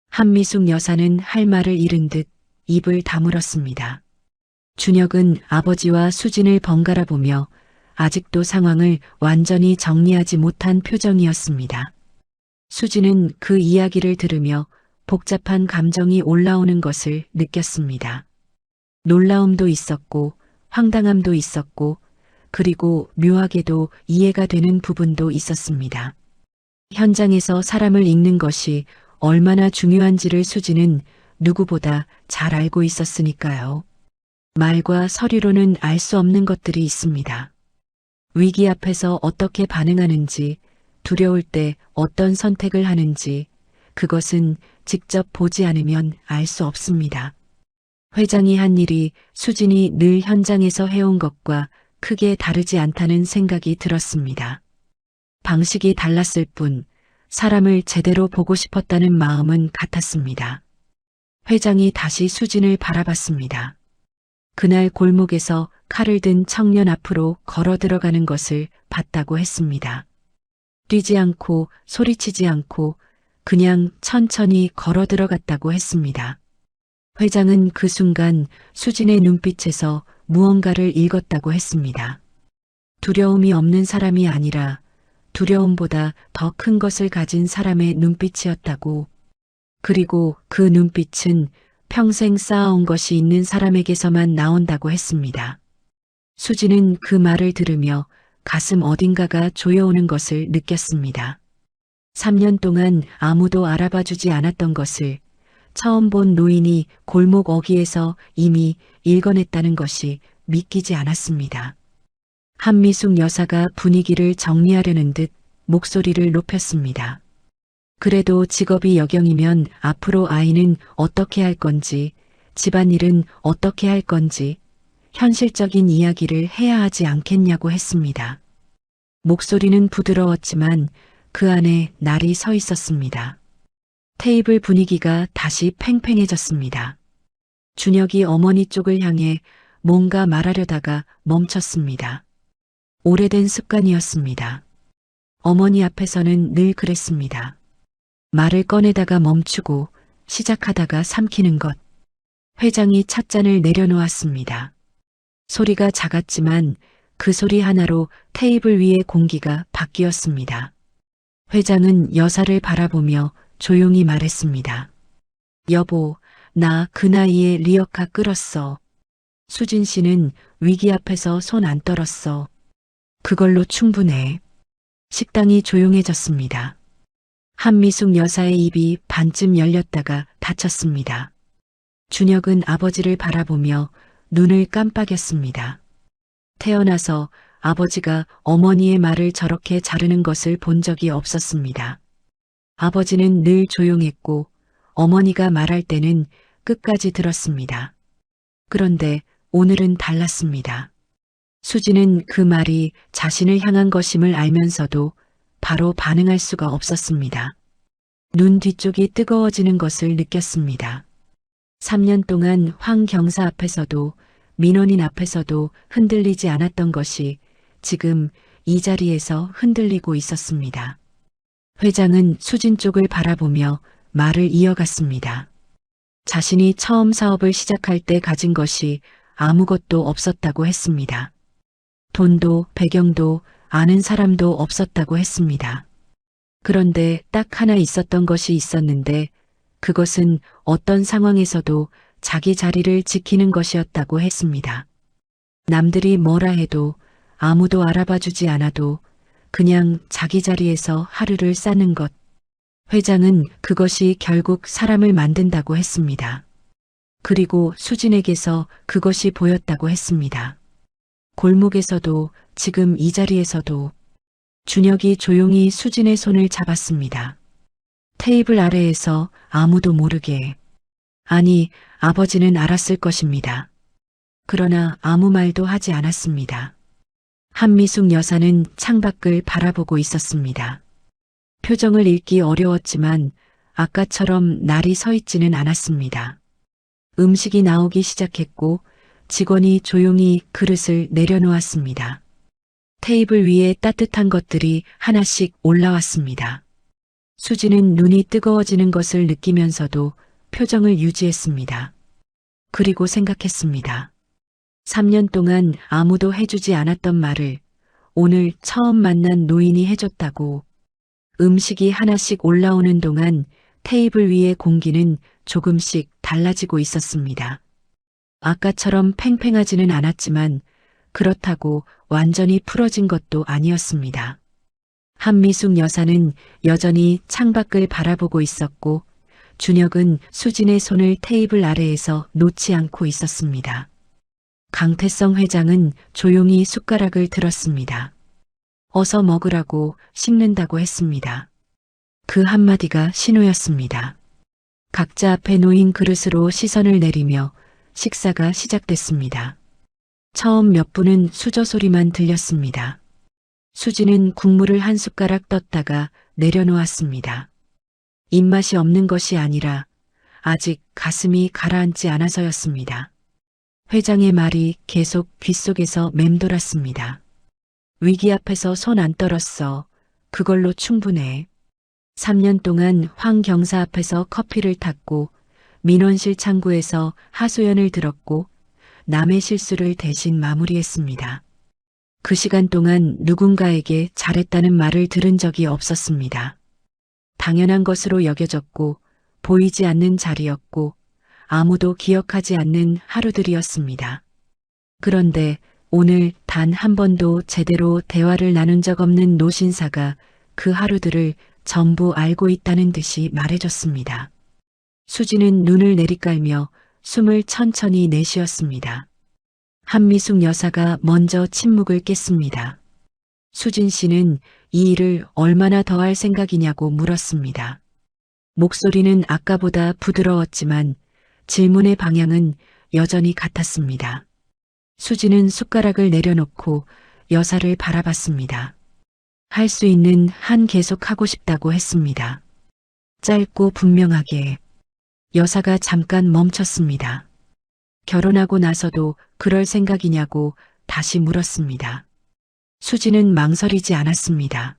한미숙 여사는 할 말을 잃은 듯 입을 다물었습니다. 준혁은 아버지와 수진을 번갈아 보며 아직도 상황을 완전히 정리하지 못한 표정이었습니다. 수진은 그 이야기를 들으며 복잡한 감정이 올라오는 것을 느꼈습니다. 놀라움도 있었고 황당함도 있었고 그리고 묘하게도 이해가 되는 부분도 있었습니다. 현장에서 사람을 읽는 것이 얼마나 중요한지를 수진은 누구보다 잘 알고 있었으니까요. 말과 서류로는 알 수 없는 것들이 있습니다. 위기 앞에서 어떻게 반응하는지, 두려울 때 어떤 선택을 하는지, 그것은 직접 보지 않으면 알 수 없습니다. 회장이 한 일이 수진이 늘 현장에서 해온 것과 크게 다르지 않다는 생각이 들었습니다. 방식이 달랐을 뿐 사람을 제대로 보고 싶었다는 마음은 같았습니다. 회장이 다시 수진을 바라봤습니다. 그날 골목에서 칼을 든 청년 앞으로 걸어 들어가는 것을 봤다고 했습니다. 뛰지 않고 소리치지 않고 그냥 천천히 걸어 들어갔다고 했습니다. 회장은 그 순간 수진의 눈빛에서 무언가를 읽었다고 했습니다. 두려움이 없는 사람이 아니라 두려움보다 더 큰 것을 가진 사람의 눈빛이었다고. 그리고 그 눈빛은 평생 쌓아온 것이 있는 사람에게서만 나온다고 했습니다. 수지는 그 말을 들으며 가슴 어딘가가 조여오는 것을 느꼈습니다. 3년 동안 아무도 알아봐 주지 않았던 것을 처음 본 노인이 골목 어귀에서 이미 읽어냈다는 것이 믿기지 않았습니다. 한미숙 여사가 분위기를 정리하려는 듯 목소리를 높였습니다. 그래도 직업이 여경이면 앞으로 아이는 어떻게 할 건지, 집안일은 어떻게 할 건지, 현실적인 이야기를 해야 하지 않겠냐고 했습니다. 목소리는 부드러웠지만 그 안에 날이 서 있었습니다. 테이블 분위기가 다시 팽팽해졌습니다. 준혁이 어머니 쪽을 향해 뭔가 말하려다가 멈췄습니다. 오래된 습관이었습니다. 어머니 앞에서는 늘 그랬습니다. 말을 꺼내다가 멈추고 시작하다가 삼키는 것. 회장이 찻잔을 내려놓았습니다. 소리가 작았지만 그 소리 하나로 테이블 위의 공기가 바뀌었습니다. 회장은 여사를 바라보며 조용히 말했습니다. 여보, 나 그 나이에 리어카 끌었어. 수진 씨는 위기 앞에서 손 안 떨었어. 그걸로 충분해. 식당이 조용해졌습니다. 한미숙 여사의 입이 반쯤 열렸다가 닫혔습니다. 준혁은 아버지를 바라보며 눈을 깜빡였습니다. 태어나서 아버지가 어머니의 말을 저렇게 자르는 것을 본 적이 없었습니다. 아버지는 늘 조용했고 어머니가 말할 때는 끝까지 들었습니다. 그런데 오늘은 달랐습니다. 수지는 그 말이 자신을 향한 것임을 알면서도 바로 반응할 수가 없었습니다. 눈 뒤쪽이 뜨거워지는 것을 느꼈습니다. 3년 동안 황 경사 앞에서도 민원인 앞에서도 흔들리지 않았던 것이 지금 이 자리에서 흔들리고 있었습니다. 회장은 수진 쪽을 바라보며 말을 이어갔습니다. 자신이 처음 사업을 시작할 때 가진 것이 아무것도 없었다고 했습니다. 돈도 배경도 아는 사람도 없었다고 했습니다. 그런데 딱 하나 있었던 것이 있었는데 그것은 어떤 상황에서도 자기 자리를 지키는 것이었다고 했습니다. 남들이 뭐라 해도 아무도 알아봐 주지 않아도 그냥 자기 자리에서 하루를 사는 것. 회장은 그것이 결국 사람을 만든다고 했습니다. 그리고 수진에게서 그것이 보였다고 했습니다. 골목에서도 지금 이 자리에서도 준혁이 조용히 수진의 손을 잡았습니다. 테이블 아래에서 아무도 모르게. 아니, 아버지는 알았을 것입니다. 그러나 아무 말도 하지 않았습니다. 한미숙 여사는 창밖을 바라보고 있었습니다. 표정을 읽기 어려웠지만 아까처럼 날이 서 있지는 않았습니다. 음식이 나오기 시작했고 직원이 조용히 그릇을 내려놓았습니다. 테이블 위에 따뜻한 것들이 하나씩 올라왔습니다. 수지는 눈이 뜨거워지는 것을 느끼면서도 표정을 유지했습니다. 그리고 생각했습니다. 3년 동안 아무도 해주지 않았던 말을 오늘 처음 만난 노인이 해줬다고. 음식이 하나씩 올라오는 동안 테이블 위의 공기는 조금씩 달라지고 있었습니다. 아까처럼 팽팽하지는 않았지만 그렇다고 완전히 풀어진 것도 아니었습니다. 한미숙 여사는 여전히 창밖을 바라보고 있었고 준혁은 수진의 손을 테이블 아래에서 놓지 않고 있었습니다. 강태성 회장은 조용히 숟가락을 들었습니다. 어서 먹으라고 식는다고 했습니다. 그 한마디가 신호였습니다. 각자 앞에 놓인 그릇으로 시선을 내리며 식사가 시작됐습니다. 처음 몇 분은 수저 소리만 들렸습니다. 수지는 국물을 한 숟가락 떴다가 내려놓았습니다. 입맛이 없는 것이 아니라 아직 가슴이 가라앉지 않아서였습니다. 회장의 말이 계속 귓속에서 맴돌았습니다. 위기 앞에서 손 안 떨었어. 그걸로 충분해. 3년 동안 황 경사 앞에서 커피를 탔고 민원실 창구에서 하소연을 들었고 남의 실수를 대신 마무리했습니다. 그 시간 동안 누군가에게 잘했다는 말을 들은 적이 없었습니다. 당연한 것으로 여겨졌고 보이지 않는 자리였고 아무도 기억하지 않는 하루들이었습니다. 그런데 오늘 단 한 번도 제대로 대화를 나눈 적 없는 노신사가 그 하루들을 전부 알고 있다는 듯이 말해줬습니다. 수지는 눈을 내리깔며 숨을 천천히 내쉬었습니다. 한미숙 여사가 먼저 침묵을 깼습니다. 수진 씨는 이 일을 얼마나 더 할 생각이냐고 물었습니다. 목소리는 아까보다 부드러웠지만 질문의 방향은 여전히 같았습니다. 수지는 숟가락을 내려놓고 여사를 바라봤습니다. 할 수 있는 한 계속 하고 싶다고 했습니다. 짧고 분명하게. 여사가 잠깐 멈췄습니다. 결혼하고 나서도 그럴 생각이냐고 다시 물었습니다. 수지는 망설이지 않았습니다.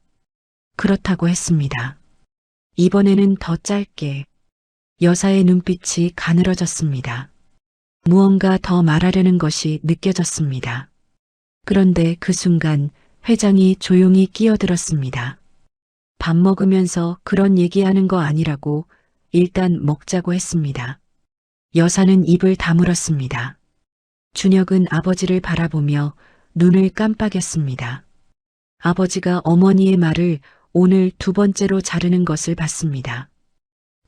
그렇다고 했습니다. 이번에는 더 짧게. 여사의 눈빛이 가늘어졌습니다. 무언가 더 말하려는 것이 느껴졌습니다. 그런데 그 순간 회장이 조용히 끼어들었습니다. 밥 먹으면서 그런 얘기하는 거 아니라고 일단 먹자고 했습니다. 여사는 입을 다물었습니다. 준혁은 아버지를 바라보며 눈을 깜빡였습니다. 아버지가 어머니의 말을 오늘 두 번째로 자르는 것을 봤습니다.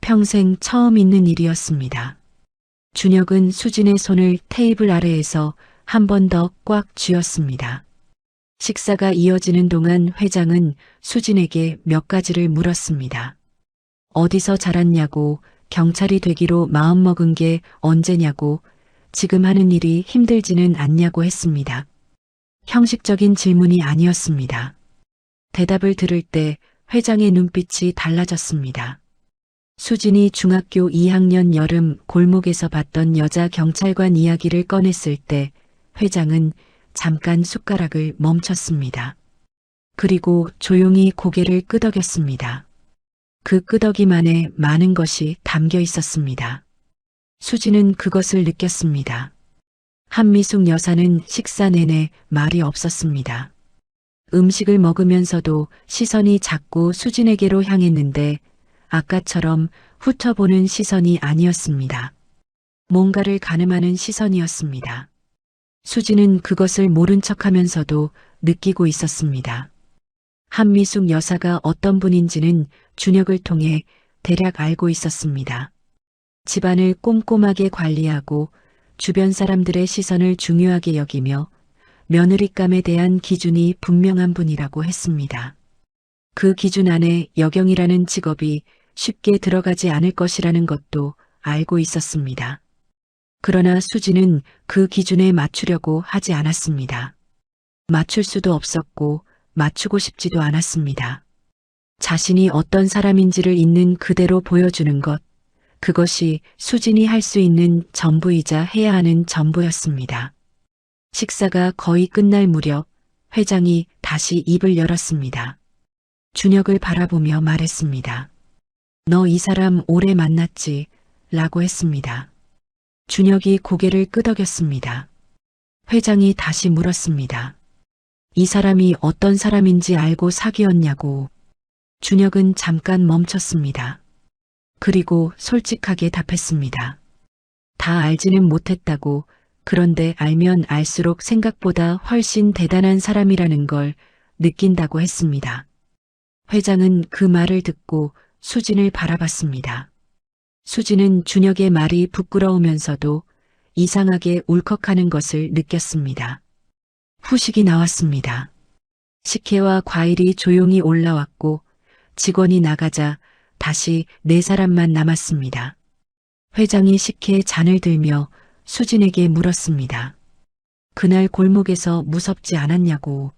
평생 처음 있는 일이었습니다. 준혁은 수진의 손을 테이블 아래에서 한 번 더 꽉 쥐었습니다. 식사가 이어지는 동안 회장은 수진에게 몇 가지를 물었습니다. 어디서 자랐냐고, 경찰이 되기로 마음먹은 게 언제냐고, 지금 하는 일이 힘들지는 않냐고 했습니다. 형식적인 질문이 아니었습니다. 대답을 들을 때 회장의 눈빛이 달라졌습니다. 수진이 중학교 2학년 여름 골목에서 봤던 여자 경찰관 이야기를 꺼냈을 때 회장은 잠깐 숟가락을 멈췄습니다. 그리고 조용히 고개를 끄덕였습니다. 그 끄덕임안에 많은 것이 담겨 있었습니다. 수지는 그것을 느꼈습니다. 한미숙 여사는 식사 내내 말이 없었습니다. 음식을 먹으면서도 시선이 자꾸 수진에게로 향했는데 아까처럼 훑어보는 시선이 아니었습니다. 뭔가를 가늠하는 시선이었습니다. 수지는 그것을 모른 척하면서도 느끼고 있었습니다. 한미숙 여사가 어떤 분인지는 준혁을 통해 대략 알고 있었습니다. 집안을 꼼꼼하게 관리하고 주변 사람들의 시선을 중요하게 여기며 며느리감에 대한 기준이 분명한 분이라고 했습니다. 그 기준 안에 여경이라는 직업이 쉽게 들어가지 않을 것이라는 것도 알고 있었습니다. 그러나 수지는 그 기준에 맞추려고 하지 않았습니다. 맞출 수도 없었고 맞추고 싶지도 않았습니다. 자신이 어떤 사람인지를 있는 그대로 보여주는 것, 그것이 수진이 할 수 있는 전부이자 해야 하는 전부였습니다. 식사가 거의 끝날 무렵 회장이 다시 입을 열었습니다. 준혁을 바라보며 말했습니다. 너 이 사람 오래 만났지? 라고 했습니다. 준혁이 고개를 끄덕였습니다. 회장이 다시 물었습니다. 이 사람이 어떤 사람인지 알고 사귀었냐고. 준혁은 잠깐 멈췄습니다. 그리고 솔직하게 답했습니다. 다 알지는 못했다고, 그런데 알면 알수록 생각보다 훨씬 대단한 사람이라는 걸 느낀다고 했습니다. 회장은 그 말을 듣고 수진을 바라봤습니다. 수진은 준혁의 말이 부끄러우면서도 이상하게 울컥하는 것을 느꼈습니다. 후식이 나왔습니다. 식혜와 과일이 조용히 올라왔고 직원이 나가자 다시 네 사람만 남았습니다. 회장이 식혜에 잔을 들며 수진에게 물었습니다. 그날 골목에서 무섭지 않았냐고.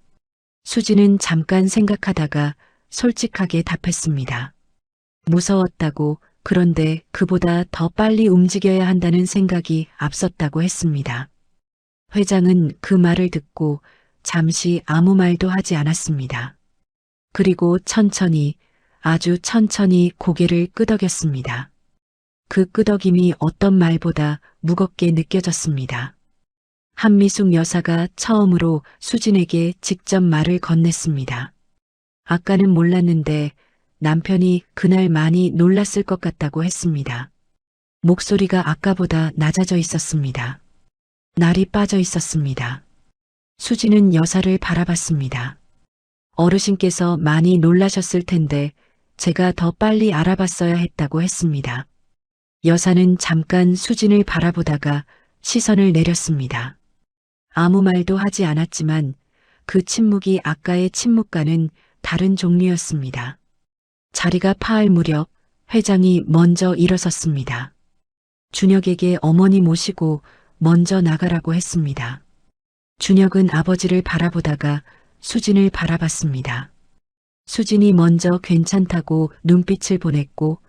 수진은 잠깐 생각하다가 솔직하게 답했습니다. 무서웠다고, 그런데 그보다 더 빨리 움직여야 한다는 생각이 앞섰다고 했습니다. 회장은 그 말을 듣고 잠시 아무 말도 하지 않았습니다. 그리고 천천히, 아주 천천히 고개를 끄덕였습니다. 그 끄덕임이 어떤 말보다 무겁게 느껴졌습니다. 한미숙 여사가 처음으로 수진에게 직접 말을 건넸습니다. 아까는 몰랐는데 남편이 그날 많이 놀랐을 것 같다고 했습니다. 목소리가 아까보다 낮아져 있었습니다. 날이 빠져 있었습니다. 수지는 여사를 바라봤습니다. 어르신께서 많이 놀라셨을 텐데 제가 더 빨리 알아봤어야 했다고 했습니다. 여사는 잠깐 수진을 바라보다가 시선을 내렸습니다. 아무 말도 하지 않았지만 그 침묵이 아까의 침묵과는 다른 종류였습니다. 자리가 파할 무렵 회장이 먼저 일어섰습니다. 준혁에게 어머니 모시고 먼저 나가라고 했습니다. 준혁은 아버지를 바라보다가 수진을 바라봤습니다. 수진이 먼저 괜찮다고 눈빛을 보냈고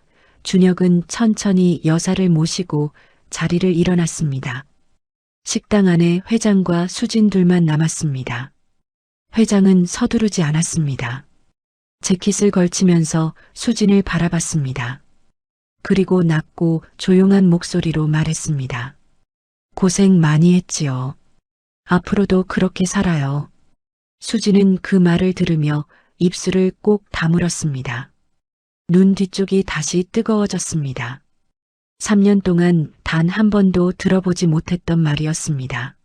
준혁은 천천히 여사를 모시고 자리를 일어났습니다. 식당 안에 회장과 수진 둘만 남았습니다. 회장은 서두르지 않았습니다. 재킷을 걸치면서 수진을 바라봤습니다. 그리고 낮고 조용한 목소리로 말했습니다. 고생 많이 했지요. 앞으로도 그렇게 살아요. 수진은 그 말을 들으며 입술을 꼭 다물었습니다. 눈 뒤쪽이 다시 뜨거워졌습니다. 3년 동안 단 한 번도 들어보지 못했던 말이었습니다.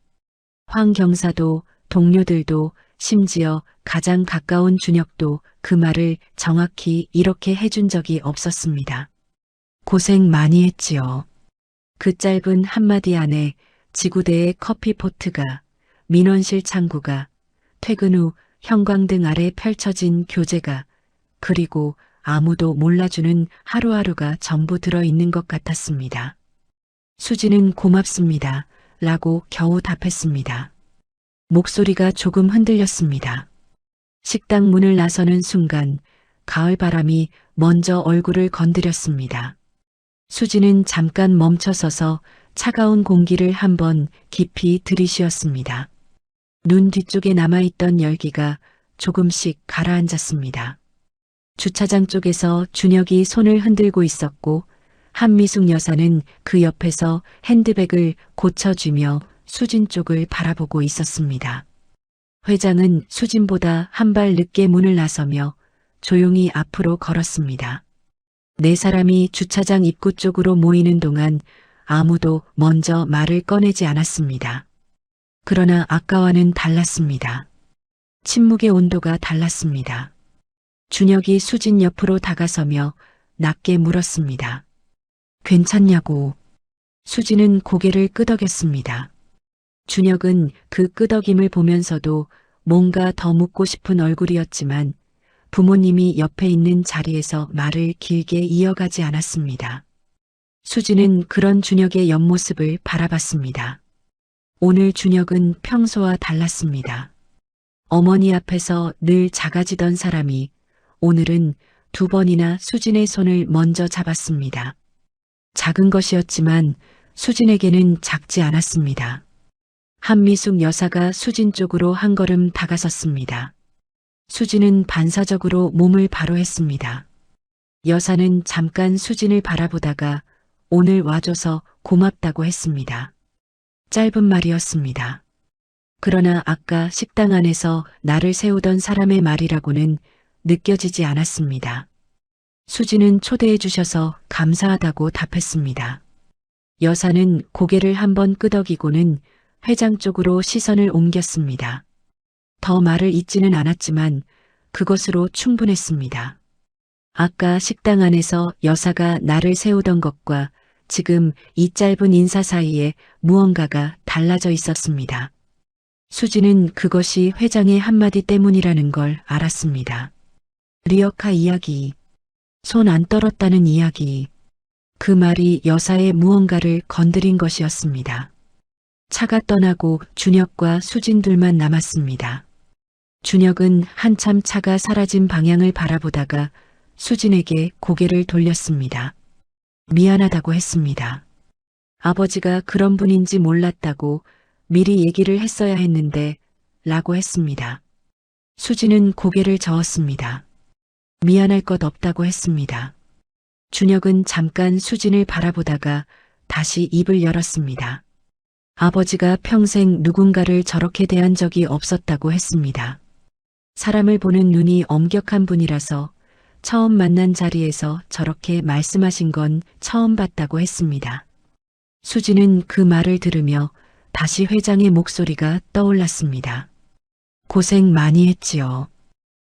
황 경사도 동료들도 심지어 가장 가까운 준혁도 그 말을 정확히 이렇게 해준 적이 없었습니다. 고생 많이 했지요. 그 짧은 한마디 안에 지구대의 커피포트가, 민원실 창구가, 퇴근 후 형광등 아래 펼쳐진 교재가, 그리고 아무도 몰라주는 하루하루가 전부 들어있는 것 같았습니다. 수지는 고맙습니다. 라고 겨우 답했습니다. 목소리가 조금 흔들렸습니다. 식당 문을 나서는 순간 가을바람이 먼저 얼굴을 건드렸습니다. 수지는 잠깐 멈춰서서 차가운 공기를 한번 깊이 들이쉬었습니다. 눈 뒤쪽에 남아있던 열기가 조금씩 가라앉았습니다. 주차장 쪽에서 준혁이 손을 흔들고 있었고 한미숙 여사는 그 옆에서 핸드백을 고쳐주며 수진 쪽을 바라보고 있었습니다. 회장은 수진보다 한 발 늦게 문을 나서며 조용히 앞으로 걸었습니다. 네 사람이 주차장 입구 쪽으로 모이는 동안 아무도 먼저 말을 꺼내지 않았습니다. 그러나 아까와는 달랐습니다. 침묵의 온도가 달랐습니다. 준혁이 수진 옆으로 다가서며 낮게 물었습니다. 괜찮냐고. 수진은 고개를 끄덕였습니다. 준혁은 그 끄덕임을 보면서도 뭔가 더 묻고 싶은 얼굴이었지만 부모님이 옆에 있는 자리에서 말을 길게 이어가지 않았습니다. 수진은 그런 준혁의 옆모습을 바라봤습니다. 오늘 준혁은 평소와 달랐습니다. 어머니 앞에서 늘 작아지던 사람이 오늘은 2번이나 수진의 손을 먼저 잡았습니다. 작은 것이었지만 수진에게는 작지 않았습니다. 한미숙 여사가 수진 쪽으로 한 걸음 다가섰습니다. 수진은 반사적으로 몸을 바로 했습니다. 여사는 잠깐 수진을 바라보다가 오늘 와줘서 고맙다고 했습니다. 짧은 말이었습니다. 그러나 아까 식당 안에서 나를 세우던 사람의 말이라고는 느껴지지 않았습니다. 수진은 초대해 주셔서 감사하다고 답했습니다. 여사는 고개를 한번 끄덕이고는 회장 쪽으로 시선을 옮겼습니다. 더 말을 잇지는 않았지만 그것으로 충분했습니다. 아까 식당 안에서 여사가 나를 세우던 것과 지금 이 짧은 인사 사이에 무언가가 달라져 있었습니다. 수지는 그것이 회장의 한마디 때문이라는 걸 알았습니다. 리어카 이야기, 손 안 떨었다는 이야기, 그 말이 여사의 무언가를 건드린 것이었습니다. 차가 떠나고 준혁과 수진들만 남았습니다. 준혁은 한참 차가 사라진 방향을 바라보다가 수진에게 고개를 돌렸습니다. 미안하다고 했습니다. 아버지가 그런 분인지 몰랐다고 미리 얘기를 했어야 했는데 라고 했습니다. 수진은 고개를 저었습니다. 미안할 것 없다고 했습니다. 준혁은 잠깐 수진을 바라보다가 다시 입을 열었습니다. 아버지가 평생 누군가를 저렇게 대한 적이 없었다고 했습니다. 사람을 보는 눈이 엄격한 분이라서 처음 만난 자리에서 저렇게 말씀하신 건 처음 봤다고 했습니다. 수지는 그 말을 들으며 다시 회장의 목소리가 떠올랐습니다. 고생 많이 했지요.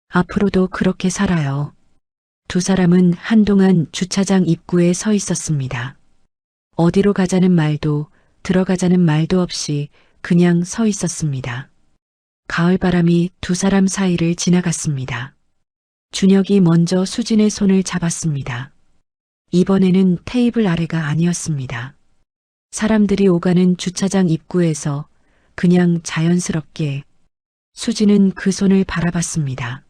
앞으로도 그렇게 살아요. 두 사람은 한동안 주차장 입구에 서 있었습니다. 어디로 가자는 말도 들어가자는 말도 없이 그냥 서 있었습니다. 가을바람이 두 사람 사이를 지나갔습니다. 준혁이 먼저 수진의 손을 잡았습니다. 이번에는 테이블 아래가 아니었습니다. 사람들이 오가는 주차장 입구에서 그냥 자연스럽게 수진은 그 손을 바라봤습니다.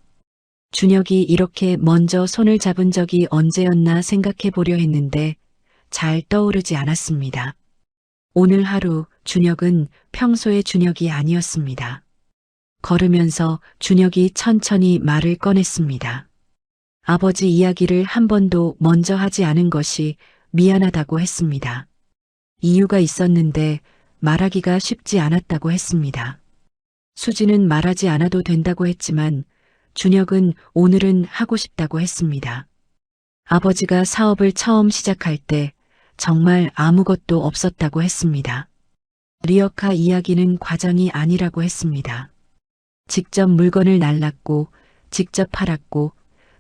준혁이 이렇게 먼저 손을 잡은 적이 언제였나 생각해 보려 했는데 잘 떠오르지 않았습니다. 오늘 하루 준혁은 평소의 준혁이 아니었습니다. 걸으면서 준혁이 천천히 말을 꺼냈습니다. 아버지 이야기를 한 번도 먼저 하지 않은 것이 미안하다고 했습니다. 이유가 있었는데 말하기가 쉽지 않았다고 했습니다. 수지는 말하지 않아도 된다고 했지만 준혁은 오늘은 하고 싶다고 했습니다. 아버지가 사업을 처음 시작할 때 정말 아무것도 없었다고 했습니다. 리어카 이야기는 과정이 아니라고 했습니다. 직접 물건을 날랐고 직접 팔았고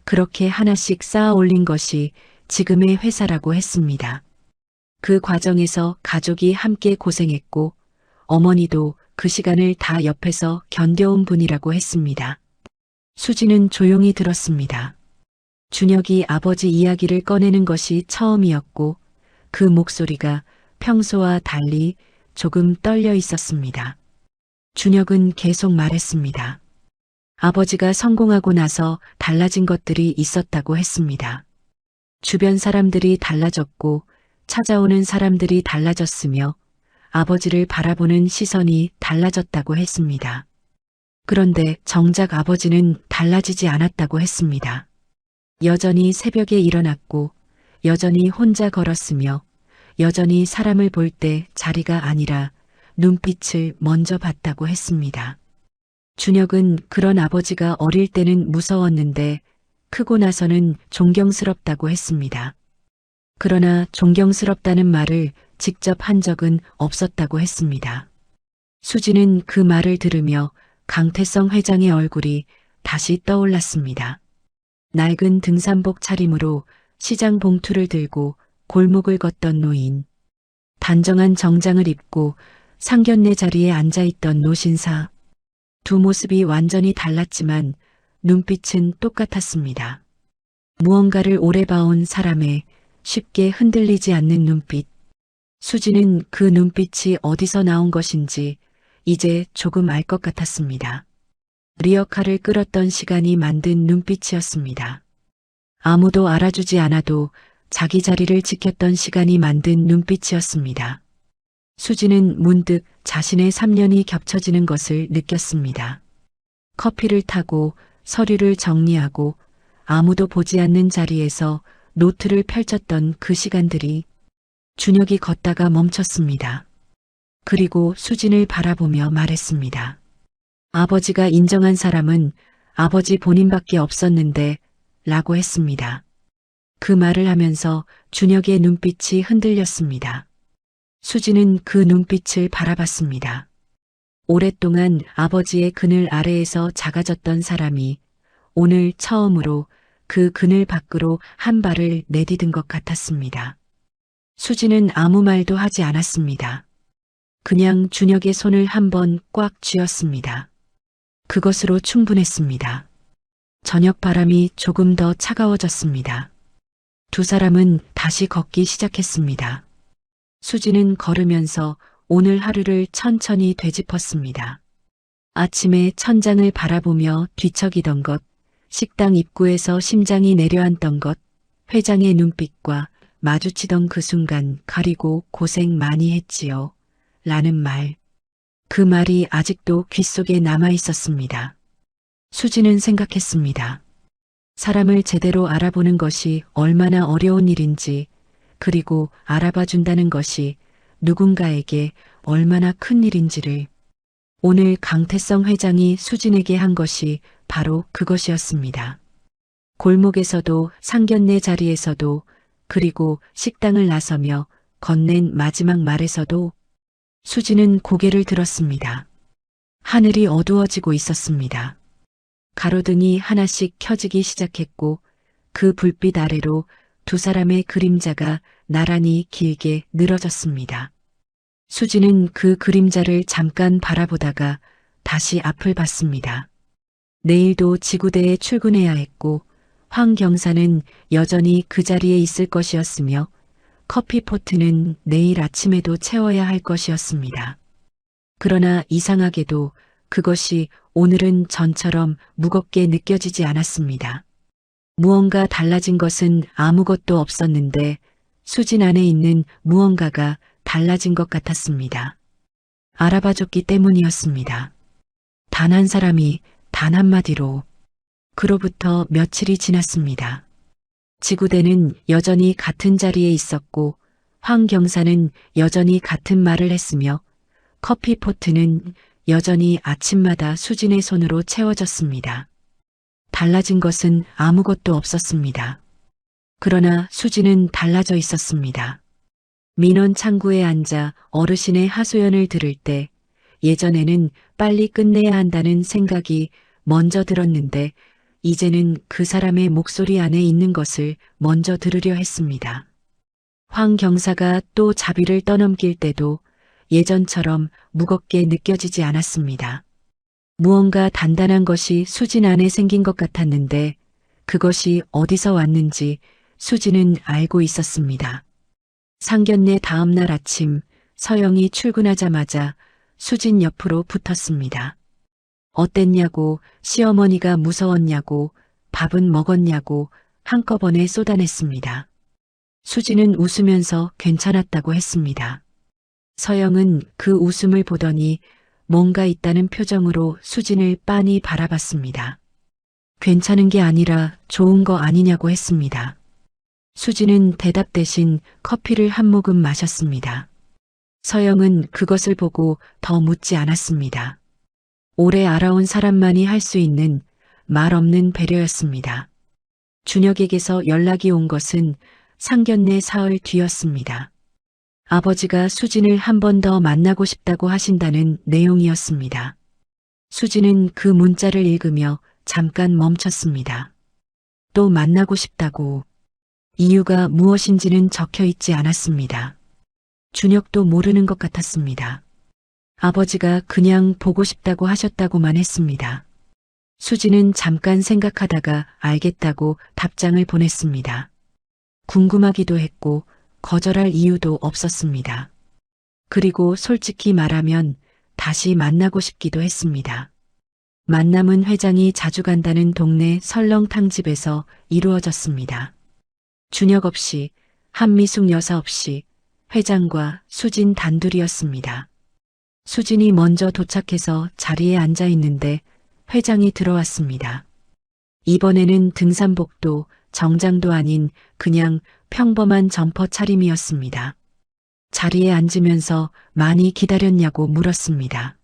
그렇게 하나씩 쌓아 올린 것이 지금의 회사라고 했습니다. 그 과정에서 가족이 함께 고생했고 어머니도 그 시간을 다 옆에서 견뎌온 분이라고 했습니다. 수지는 조용히 들었습니다. 준혁이 아버지 이야기를 꺼내는 것이 처음이었고 그 목소리가 평소와 달리 조금 떨려 있었습니다. 준혁은 계속 말했습니다. 아버지가 성공하고 나서 달라진 것들이 있었다고 했습니다. 주변 사람들이 달라졌고 찾아오는 사람들이 달라졌으며 아버지를 바라보는 시선이 달라졌다고 했습니다. 그런데 정작 아버지는 달라지지 않았다고 했습니다. 여전히 새벽에 일어났고 여전히 혼자 걸었으며 여전히 사람을 볼 때 자리가 아니라 눈빛을 먼저 봤다고 했습니다. 준혁은 그런 아버지가 어릴 때는 무서웠는데 크고 나서는 존경스럽다고 했습니다. 그러나 존경스럽다는 말을 직접 한 적은 없었다고 했습니다. 수지는 그 말을 들으며 강태성 회장의 얼굴이 다시 떠올랐습니다. 낡은 등산복 차림으로 시장 봉투를 들고 골목을 걷던 노인, 단정한 정장을 입고 상견례 자리에 앉아있던 노신사. 두 모습이 완전히 달랐지만 눈빛은 똑같았습니다. 무언가를 오래 봐온 사람의 쉽게 흔들리지 않는 눈빛. 수지는 그 눈빛이 어디서 나온 것인지 이제 조금 알 것 같았습니다. 리어카를 끌었던 시간이 만든 눈빛이었습니다. 아무도 알아주지 않아도 자기 자리를 지켰던 시간이 만든 눈빛이었습니다. 수지는 문득 자신의 3년이 겹쳐지는 것을 느꼈습니다. 커피를 타고 서류를 정리하고 아무도 보지 않는 자리에서 노트를 펼쳤던 그 시간들이 준혁이 걷다가 멈췄습니다. 그리고 수진을 바라보며 말했습니다. 아버지가 인정한 사람은 아버지 본인밖에 없었는데 라고 했습니다. 그 말을 하면서 준혁의 눈빛이 흔들렸습니다. 수지는 그 눈빛을 바라봤습니다. 오랫동안 아버지의 그늘 아래에서 작아졌던 사람이 오늘 처음으로 그 그늘 밖으로 한 발을 내디딘 것 같았습니다. 수지는 아무 말도 하지 않았습니다. 그냥 준혁의 손을 한번 꽉 쥐었습니다. 그것으로 충분했습니다. 저녁 바람이 조금 더 차가워졌습니다. 두 사람은 다시 걷기 시작했습니다. 수지는 걸으면서 오늘 하루를 천천히 되짚었습니다. 아침에 천장을 바라보며 뒤척이던 것, 식당 입구에서 심장이 내려앉던 것, 회장의 눈빛과 마주치던 그 순간 가리고 고생 많이 했지요. 라는 말. 그 말이 아직도 귓속에 남아 있었습니다. 수지는 생각했습니다. 사람을 제대로 알아보는 것이 얼마나 어려운 일인지, 그리고 알아봐 준다는 것이 누군가에게 얼마나 큰 일인지를. 오늘 강태성 회장이 수진에게 한 것이 바로 그것이었습니다. 골목에서도 상견례 자리에서도 그리고 식당을 나서며 건넨 마지막 말에서도 수지는 고개를 들었습니다. 하늘이 어두워지고 있었습니다. 가로등이 하나씩 켜지기 시작했고 그 불빛 아래로 두 사람의 그림자가 나란히 길게 늘어졌습니다. 수지는 그 그림자를 잠깐 바라보다가 다시 앞을 봤습니다. 내일도 지구대에 출근해야 했고 황 경사는 여전히 그 자리에 있을 것이었으며 커피포트는 내일 아침에도 채워야 할 것이었습니다. 그러나 이상하게도 그것이 오늘은 전처럼 무겁게 느껴지지 않았습니다. 무언가 달라진 것은 아무것도 없었는데 수진 안에 있는 무언가가 달라진 것 같았습니다. 알아봐줬기 때문이었습니다. 단 한 사람이 단 한마디로. 그로부터 며칠이 지났습니다. 지구대는 여전히 같은 자리에 있었고 황 경사는 여전히 같은 말을 했으며 커피포트는 여전히 아침마다 수진의 손으로 채워졌습니다. 달라진 것은 아무것도 없었습니다. 그러나 수진은 달라져 있었습니다. 민원 창구에 앉아 어르신의 하소연을 들을 때 예전에는 빨리 끝내야 한다는 생각이 먼저 들었는데 이제는 그 사람의 목소리 안에 있는 것을 먼저 들으려 했습니다. 황 경사가 또 자비를 떠넘길 때도 예전처럼 무겁게 느껴지지 않았습니다. 무언가 단단한 것이 수진 안에 생긴 것 같았는데 그것이 어디서 왔는지 수진은 알고 있었습니다. 상견례 다음 날 아침 서영이 출근하자마자 수진 옆으로 붙었습니다. 어땠냐고, 시어머니가 무서웠냐고, 밥은 먹었냐고 한꺼번에 쏟아냈습니다. 수진은 웃으면서 괜찮았다고 했습니다. 서영은 그 웃음을 보더니 뭔가 있다는 표정으로 수진을 빤히 바라봤습니다. 괜찮은 게 아니라 좋은 거 아니냐고 했습니다. 수진은 대답 대신 커피를 한 모금 마셨습니다. 서영은 그것을 보고 더 묻지 않았습니다. 오래 알아온 사람만이 할 수 있는 말 없는 배려였습니다. 준혁에게서 연락이 온 것은 상견례 사흘 뒤였습니다. 아버지가 수진을 한 번 더 만나고 싶다고 하신다는 내용이었습니다. 수진은 그 문자를 읽으며 잠깐 멈췄습니다. 또 만나고 싶다고. 이유가 무엇인지는 적혀 있지 않았습니다. 준혁도 모르는 것 같았습니다. 아버지가 그냥 보고 싶다고 하셨다고만 했습니다. 수지는 잠깐 생각하다가 알겠다고 답장을 보냈습니다. 궁금하기도 했고 거절할 이유도 없었습니다. 그리고 솔직히 말하면 다시 만나고 싶기도 했습니다. 만남은 회장이 자주 간다는 동네 설렁탕집에서 이루어졌습니다. 준혁 없이, 한미숙 여사 없이 회장과 수진 단둘이었습니다. 수진이 먼저 도착해서 자리에 앉아 있는데 회장이 들어왔습니다. 이번에는 등산복도 정장도 아닌 그냥 평범한 점퍼 차림이었습니다. 자리에 앉으면서 많이 기다렸냐고 물었습니다.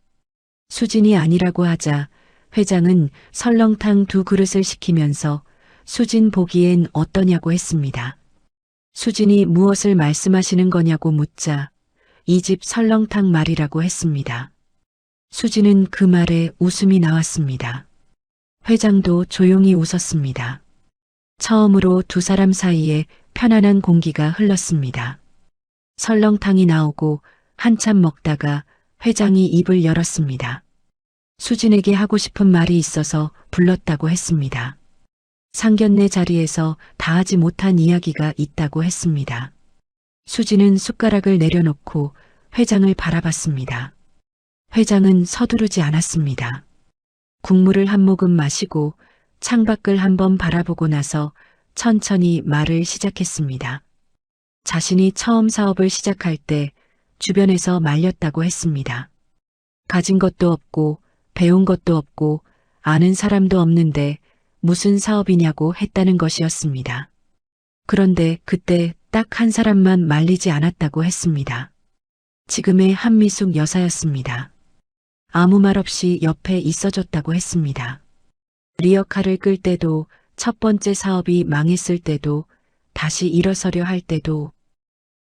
수진이 아니라고 하자 회장은 설렁탕 2그릇을 시키면서 수진 보기엔 어떠냐고 했습니다. 수진이 무엇을 말씀하시는 거냐고 묻자 이 집 설렁탕 말이라고 했습니다. 수진은 그 말에 웃음이 나왔습니다. 회장도 조용히 웃었습니다. 처음으로 두 사람 사이에 편안한 공기가 흘렀습니다. 설렁탕이 나오고 한참 먹다가 회장이 입을 열었습니다. 수진에게 하고 싶은 말이 있어서 불렀다고 했습니다. 상견례 자리에서 다 하지 못한 이야기가 있다고 했습니다. 수진은 숟가락을 내려놓고 회장을 바라봤습니다. 회장은 서두르지 않았습니다. 국물을 한 모금 마시고 창밖을 한번 바라보고 나서 천천히 말을 시작했습니다. 자신이 처음 사업을 시작할 때 주변에서 말렸다고 했습니다. 가진 것도 없고 배운 것도 없고 아는 사람도 없는데 무슨 사업이냐고 했다는 것이었습니다. 그런데 그때 딱 한 사람만 말리지 않았다고 했습니다. 지금의 한미숙 여사였습니다. 아무 말 없이 옆에 있어줬다고 했습니다. 리어카를 끌 때도, 첫 번째 사업이 망했을 때도, 다시 일어서려 할 때도.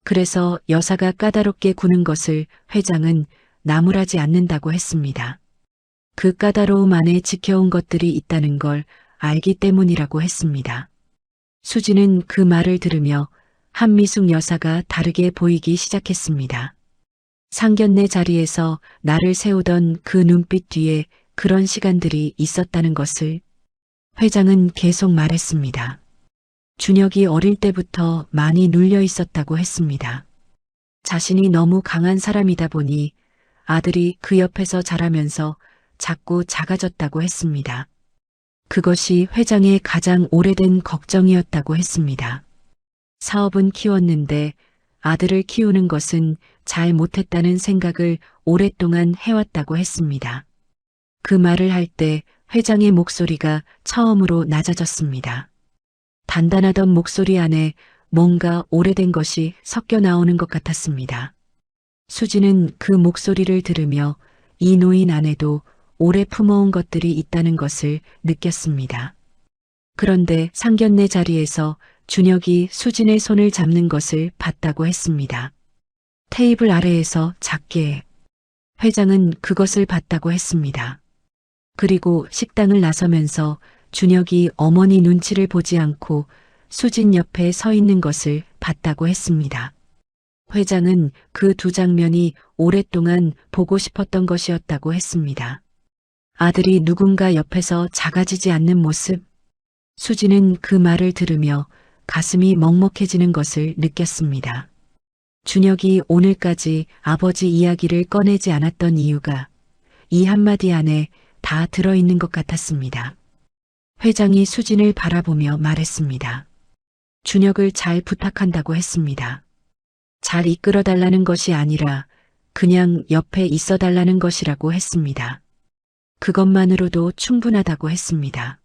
그래서 여사가 까다롭게 구는 것을 회장은 나무라지 않는다고 했습니다. 그 까다로움 안에 지켜온 것들이 있다는 걸 알기 때문이라고 했습니다. 수지는 그 말을 들으며 한미숙 여사가 다르게 보이기 시작했습니다. 상견례 자리에서 나를 세우던 그 눈빛 뒤에 그런 시간들이 있었다는 것을 회장은 계속 말했습니다. 준혁이 어릴 때부터 많이 눌려 있었다고 했습니다. 자신이 너무 강한 사람이다 보니 아들이 그 옆에서 자라면서 자꾸 작아졌다고 했습니다. 그것이 회장의 가장 오래된 걱정이었다고 했습니다. 사업은 키웠는데 아들을 키우는 것은 잘 못했다는 생각을 오랫동안 해왔다고 했습니다. 그 말을 할 때 회장의 목소리가 처음으로 낮아졌습니다. 단단하던 목소리 안에 뭔가 오래된 것이 섞여 나오는 것 같았습니다. 수지는 그 목소리를 들으며 이 노인 안에도 오래 품어온 것들이 있다는 것을 느꼈습니다. 그런데 상견례 자리에서 준혁이 수진의 손을 잡는 것을 봤다고 했습니다. 테이블 아래에서 작게. 회장은 그것을 봤다고 했습니다. 그리고 식당을 나서면서 준혁이 어머니 눈치를 보지 않고 수진 옆에 서 있는 것을 봤다고 했습니다. 회장은 그 두 장면이 오랫동안 보고 싶었던 것이었다고 했습니다. 아들이 누군가 옆에서 작아지지 않는 모습. 수지는 그 말을 들으며 가슴이 먹먹해지는 것을 느꼈습니다. 준혁이 오늘까지 아버지 이야기를 꺼내지 않았던 이유가 이 한마디 안에 다 들어있는 것 같았습니다. 회장이 수진을 바라보며 말했습니다. 준혁을 잘 부탁한다고 했습니다. 잘 이끌어달라는 것이 아니라 그냥 옆에 있어달라는 것이라고 했습니다. 그것만으로도 충분하다고 했습니다.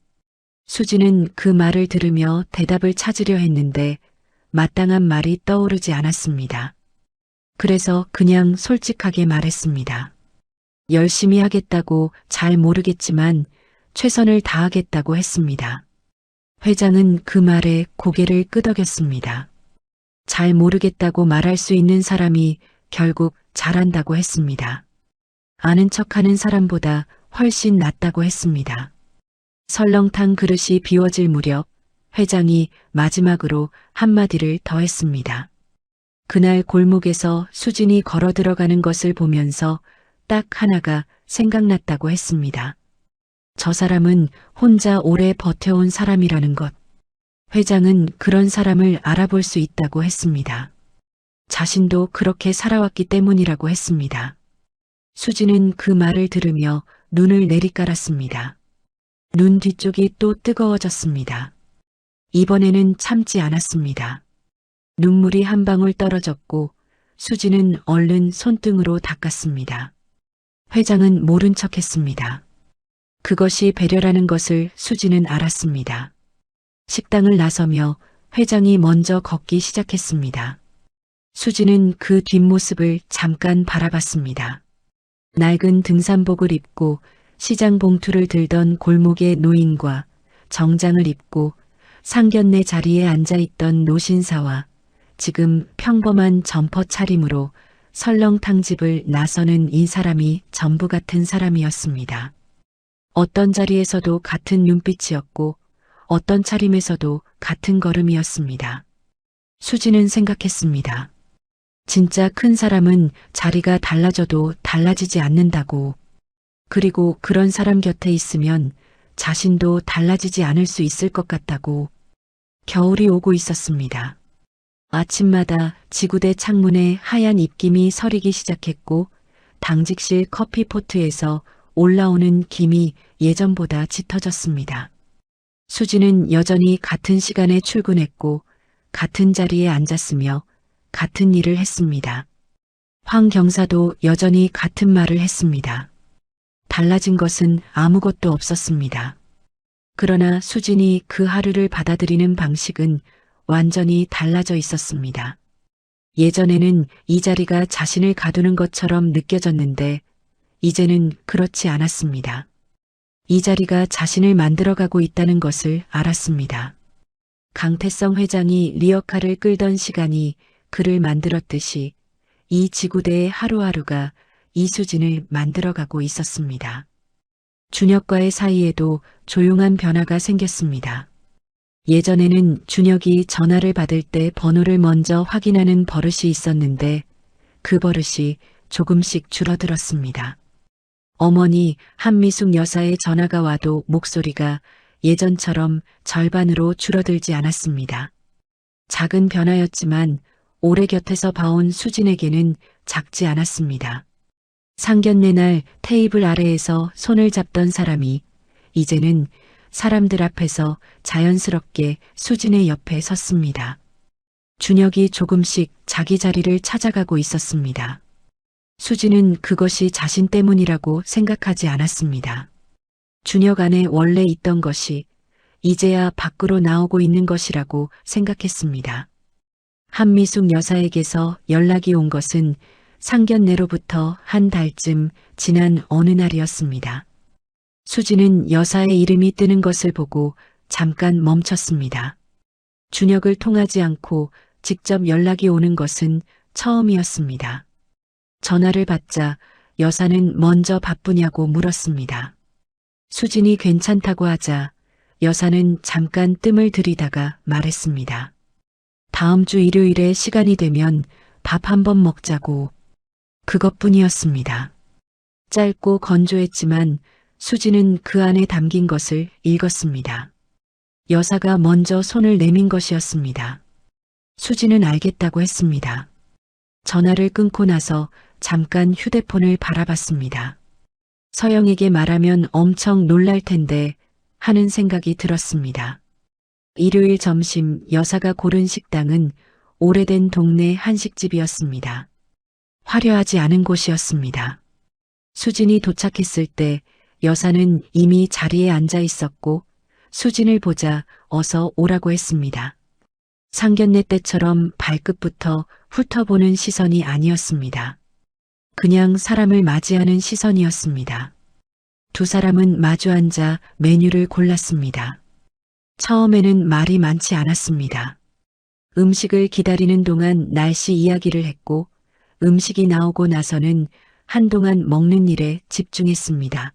수지는 그 말을 들으며 대답을 찾으려 했는데 마땅한 말이 떠오르지 않았습니다. 그래서 그냥 솔직하게 말했습니다. 열심히 하겠다고 잘 모르겠지만 최선을 다하겠다고 했습니다. 회장은 그 말에 고개를 끄덕였습니다. 잘 모르겠다고 말할 수 있는 사람이 결국 잘한다고 했습니다. 아는 척하는 사람보다 훨씬 낫다고 했습니다. 설렁탕 그릇이 비워질 무렵 회장이 마지막으로 한마디를 더했습니다. 그날 골목에서 수진이 걸어 들어가는 것을 보면서 딱 하나가 생각났다고 했습니다. 저 사람은 혼자 오래 버텨온 사람이라는 것. 회장은 그런 사람을 알아볼 수 있다고 했습니다. 자신도 그렇게 살아왔기 때문이라고 했습니다. 수지는 그 말을 들으며 눈을 내리깔았습니다. 눈 뒤쪽이 또 뜨거워졌습니다. 이번에는 참지 않았습니다. 눈물이 한 방울 떨어졌고 수지는 얼른 손등으로 닦았습니다. 회장은 모른 척했습니다. 그것이 배려라는 것을 수지는 알았습니다. 식당을 나서며 회장이 먼저 걷기 시작했습니다. 수지는 그 뒷모습을 잠깐 바라봤습니다. 낡은 등산복을 입고 시장 봉투를 들던 골목의 노인과 정장을 입고 상견례 자리에 앉아있던 노신사와 지금 평범한 점퍼 차림으로 설렁탕집을 나서는 이 사람이 전부 같은 사람이었습니다. 어떤 자리에서도 같은 눈빛이었고 어떤 차림에서도 같은 걸음이었습니다. 수지는 생각했습니다. 진짜 큰 사람은 자리가 달라져도 달라지지 않는다고. 그리고 그런 사람 곁에 있으면 자신도 달라지지 않을 수 있을 것 같다고. 겨울이 오고 있었습니다. 아침마다 지구대 창문에 하얀 입김이 서리기 시작했고 당직실 커피포트에서 올라오는 김이 예전보다 짙어졌습니다. 수지는 여전히 같은 시간에 출근했고 같은 자리에 앉았으며 같은 일을 했습니다. 황 경사도 여전히 같은 말을 했습니다. 달라진 것은 아무것도 없었습니다. 그러나 수진이 그 하루를 받아들이는 방식은 완전히 달라져 있었습니다. 예전에는 이 자리가 자신을 가두는 것처럼 느껴졌는데 이제는 그렇지 않았습니다. 이 자리가 자신을 만들어가고 있다는 것을 알았습니다. 강태성 회장이 리어카를 끌던 시간이 그를 만들었듯이 이 지구대의 하루하루가 이수진을 만들어가고 있었습니다. 준혁과의 사이에도 조용한 변화가 생겼습니다. 예전에는 준혁이 전화를 받을 때 번호를 먼저 확인하는 버릇이 있었는데 그 버릇이 조금씩 줄어들었습니다. 어머니 한미숙 여사의 전화가 와도 목소리가 예전처럼 절반으로 줄어들지 않았습니다. 작은 변화였지만 오래 곁에서 봐온 수진에게는 작지 않았습니다. 상견례 날 테이블 아래에서 손을 잡던 사람이 이제는 사람들 앞에서 자연스럽게 수진의 옆에 섰습니다. 준혁이 조금씩 자기 자리를 찾아가고 있었습니다. 수진은 그것이 자신 때문이라고 생각하지 않았습니다. 준혁 안에 원래 있던 것이 이제야 밖으로 나오고 있는 것이라고 생각했습니다. 한미숙 여사에게서 연락이 온 것은 상견례로부터 한 달쯤 지난 어느 날이었습니다. 수진은 여사의 이름이 뜨는 것을 보고 잠깐 멈췄습니다. 준혁을 통하지 않고 직접 연락이 오는 것은 처음이었습니다. 전화를 받자 여사는 먼저 바쁘냐고 물었습니다. 수진이 괜찮다고 하자 여사는 잠깐 뜸을 들이다가 말했습니다. 다음 주 일요일에 시간이 되면 밥 한번 먹자고. 그것뿐이었습니다. 짧고 건조했지만 수진은 그 안에 담긴 것을 읽었습니다. 여사가 먼저 손을 내민 것이었습니다. 수진은 알겠다고 했습니다. 전화를 끊고 나서 잠깐 휴대폰을 바라봤습니다. 서영에게 말하면 엄청 놀랄 텐데 하는 생각이 들었습니다. 일요일 점심 여사가 고른 식당은 오래된 동네 한식집이었습니다. 화려하지 않은 곳이었습니다. 수진이 도착했을 때 여사는 이미 자리에 앉아 있었고 수진을 보자 어서 오라고 했습니다. 상견례 때처럼 발끝부터 훑어보는 시선이 아니었습니다. 그냥 사람을 맞이하는 시선이었습니다. 두 사람은 마주 앉아 메뉴를 골랐습니다. 처음에는 말이 많지 않았습니다. 음식을 기다리는 동안 날씨 이야기를 했고 음식이 나오고 나서는 한동안 먹는 일에 집중했습니다.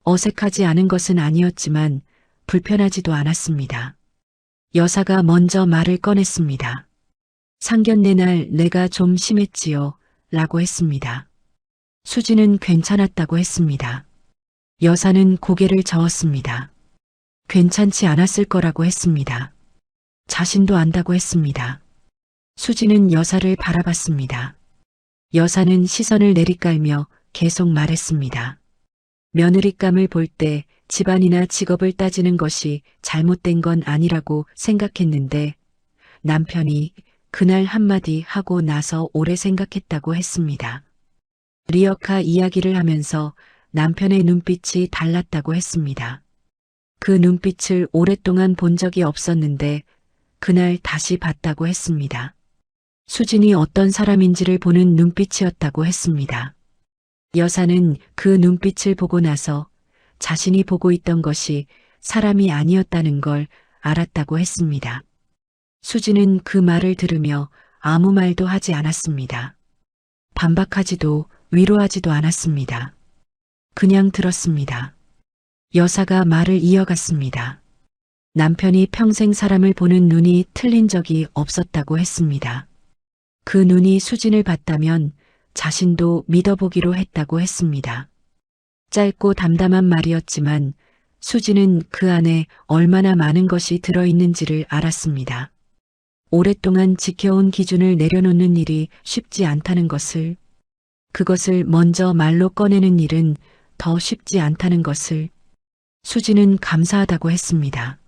어색하지 않은 것은 아니었지만 불편하지도 않았습니다. 여사가 먼저 말을 꺼냈습니다. 상견례 날 내가 좀 심했지요 라고 했습니다. 수진은 괜찮았다고 했습니다. 여사는 고개를 저었습니다. 괜찮지 않았을 거라고 했습니다. 자신도 안다고 했습니다. 수진은 여사를 바라봤습니다. 여사는 시선을 내리깔며 계속 말했습니다. 며느리감을 볼 때 집안이나 직업을 따지는 것이 잘못된 건 아니라고 생각했는데 남편이 그날 한마디 하고 나서 오래 생각했다고 했습니다. 리어카 이야기를 하면서 남편의 눈빛이 달랐다고 했습니다. 그 눈빛을 오랫동안 본 적이 없었는데 그날 다시 봤다고 했습니다. 수진이 어떤 사람인지를 보는 눈빛이었다고 했습니다. 여사는 그 눈빛을 보고 나서 자신이 보고 있던 것이 사람이 아니었다는 걸 알았다고 했습니다. 수진은 그 말을 들으며 아무 말도 하지 않았습니다. 반박하지도 위로하지도 않았습니다. 그냥 들었습니다. 여사가 말을 이어갔습니다. 남편이 평생 사람을 보는 눈이 틀린 적이 없었다고 했습니다. 그 눈이 수진을 봤다면 자신도 믿어보기로 했다고 했습니다. 짧고 담담한 말이었지만 수진은 그 안에 얼마나 많은 것이 들어있는지를 알았습니다. 오랫동안 지켜온 기준을 내려놓는 일이 쉽지 않다는 것을, 그것을 먼저 말로 꺼내는 일은 더 쉽지 않다는 것을 수진은 감사하다고 했습니다.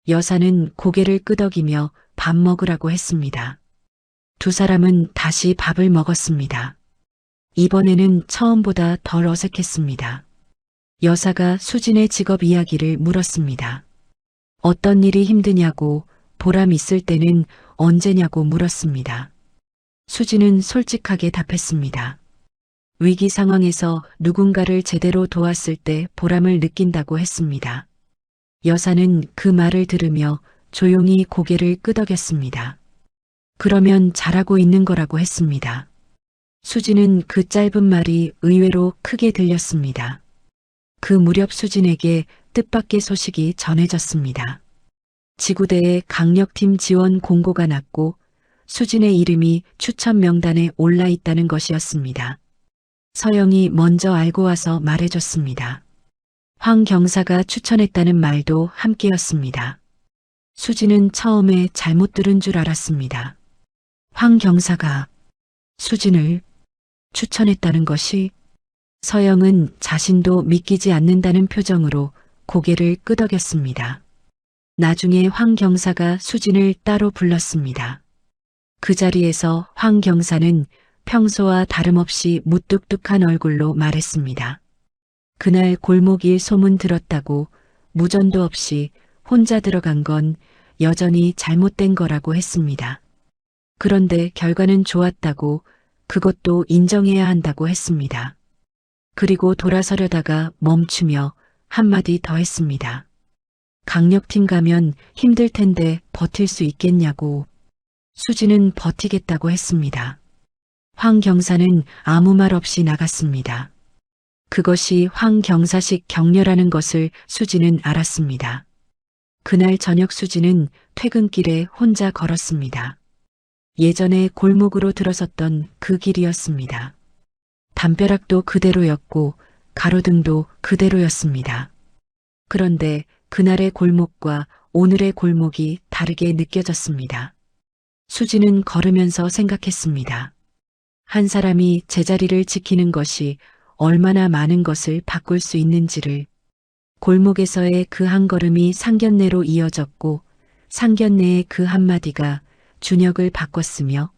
여사는 고개를 끄덕이며 밥 먹으라고 했습니다. 두 사람은 다시 밥을 먹었습니다. 이번에는 처음보다 덜 어색했습니다. 여사가 수진의 직업 이야기를 물었습니다. 어떤 일이 힘드냐고, 보람 있을 때는 언제냐고 물었습니다. 수진은 솔직하게 답했습니다. 위기 상황에서 누군가를 제대로 도왔을 때 보람을 느낀다고 했습니다. 여사는 그 말을 들으며 조용히 고개를 끄덕였습니다. 그러면 잘하고 있는 거라고 했습니다. 수진은 그 짧은 말이 의외로 크게 들렸습니다. 그 무렵 수진에게 뜻밖의 소식이 전해졌습니다. 지구대에 강력팀 지원 공고가 났고 수진의 이름이 추천 명단에 올라 있다는 것이었습니다. 서영이 먼저 알고 와서 말해줬습니다. 황 경사가 추천했다는 말도 함께였습니다. 수진은 처음에 잘못 들은 줄 알았습니다. 황 경사가 수진을 추천했다는 것이? 서영은 자신도 믿기지 않는다는 표정으로 고개를 끄덕였습니다. 나중에 황 경사가 수진을 따로 불렀습니다. 그 자리에서 황 경사는 평소와 다름없이 무뚝뚝한 얼굴로 말했습니다. 그날 골목일 소문 들었다고 무전도 없이 혼자 들어간 건 여전히 잘못된 거라고 했습니다. 그런데 결과는 좋았다고 그것도 인정해야 한다고 했습니다. 그리고 돌아서려다가 멈추며 한마디 더 했습니다. 강력팀 가면 힘들 텐데 버틸 수 있겠냐고. 수진은 버티겠다고 했습니다. 황 경사는 아무 말 없이 나갔습니다. 그것이 황 경사식 격려라는 것을 수진은 알았습니다. 그날 저녁 수진은 퇴근길에 혼자 걸었습니다. 예전에 골목으로 들어섰던 그 길이었습니다. 담벼락도 그대로였고 가로등도 그대로였습니다. 그런데 그날의 골목과 오늘의 골목이 다르게 느껴졌습니다. 수진은 걸으면서 생각했습니다. 한 사람이 제자리를 지키는 것이 얼마나 많은 것을 바꿀 수 있는지를. 골목에서의 그 한 걸음이 상견례로 이어졌고 상견례의 그 한마디가 준혁을 바꿨으며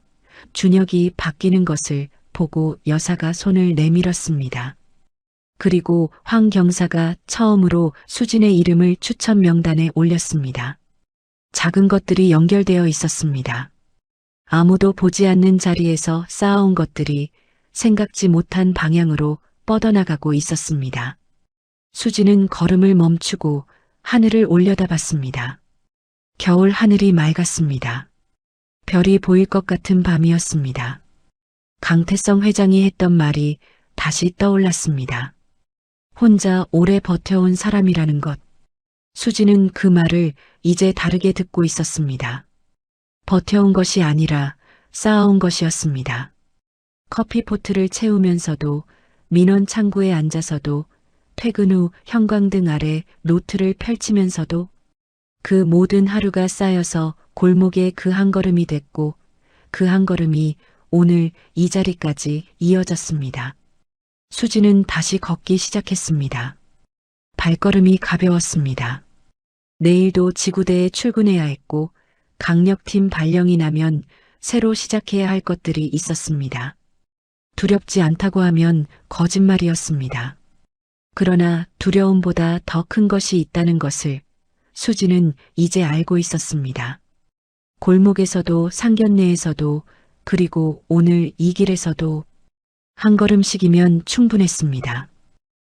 준혁이 바뀌는 것을 보고 여사가 손을 내밀었습니다. 그리고 황 경사가 처음으로 수진의 이름을 추천 명단에 올렸습니다. 작은 것들이 연결되어 있었습니다. 아무도 보지 않는 자리에서 쌓아온 것들이 생각지 못한 방향으로 뻗어나가고 있었습니다. 수진은 걸음을 멈추고 하늘을 올려다봤습니다. 겨울 하늘이 맑았습니다. 별이 보일 것 같은 밤이었습니다. 강태성 회장이 했던 말이 다시 떠올랐습니다. 혼자 오래 버텨온 사람이라는 것. 수진은 그 말을 이제 다르게 듣고 있었습니다. 버텨온 것이 아니라 쌓아온 것이었습니다. 커피포트를 채우면서도 민원 창구에 앉아서도 퇴근 후 형광등 아래 노트를 펼치면서도 그 모든 하루가 쌓여서 골목의 그 한 걸음이 됐고 그 한 걸음이 오늘 이 자리까지 이어졌습니다. 수진은 다시 걷기 시작했습니다. 발걸음이 가벼웠습니다. 내일도 지구대에 출근해야 했고 강력팀 발령이 나면 새로 시작해야 할 것들이 있었습니다. 두렵지 않다고 하면 거짓말이었습니다. 그러나 두려움보다 더 큰 것이 있다는 것을 수진은 이제 알고 있었습니다. 골목에서도 상견례에서도 그리고 오늘 이 길에서도 한 걸음씩이면 충분했습니다.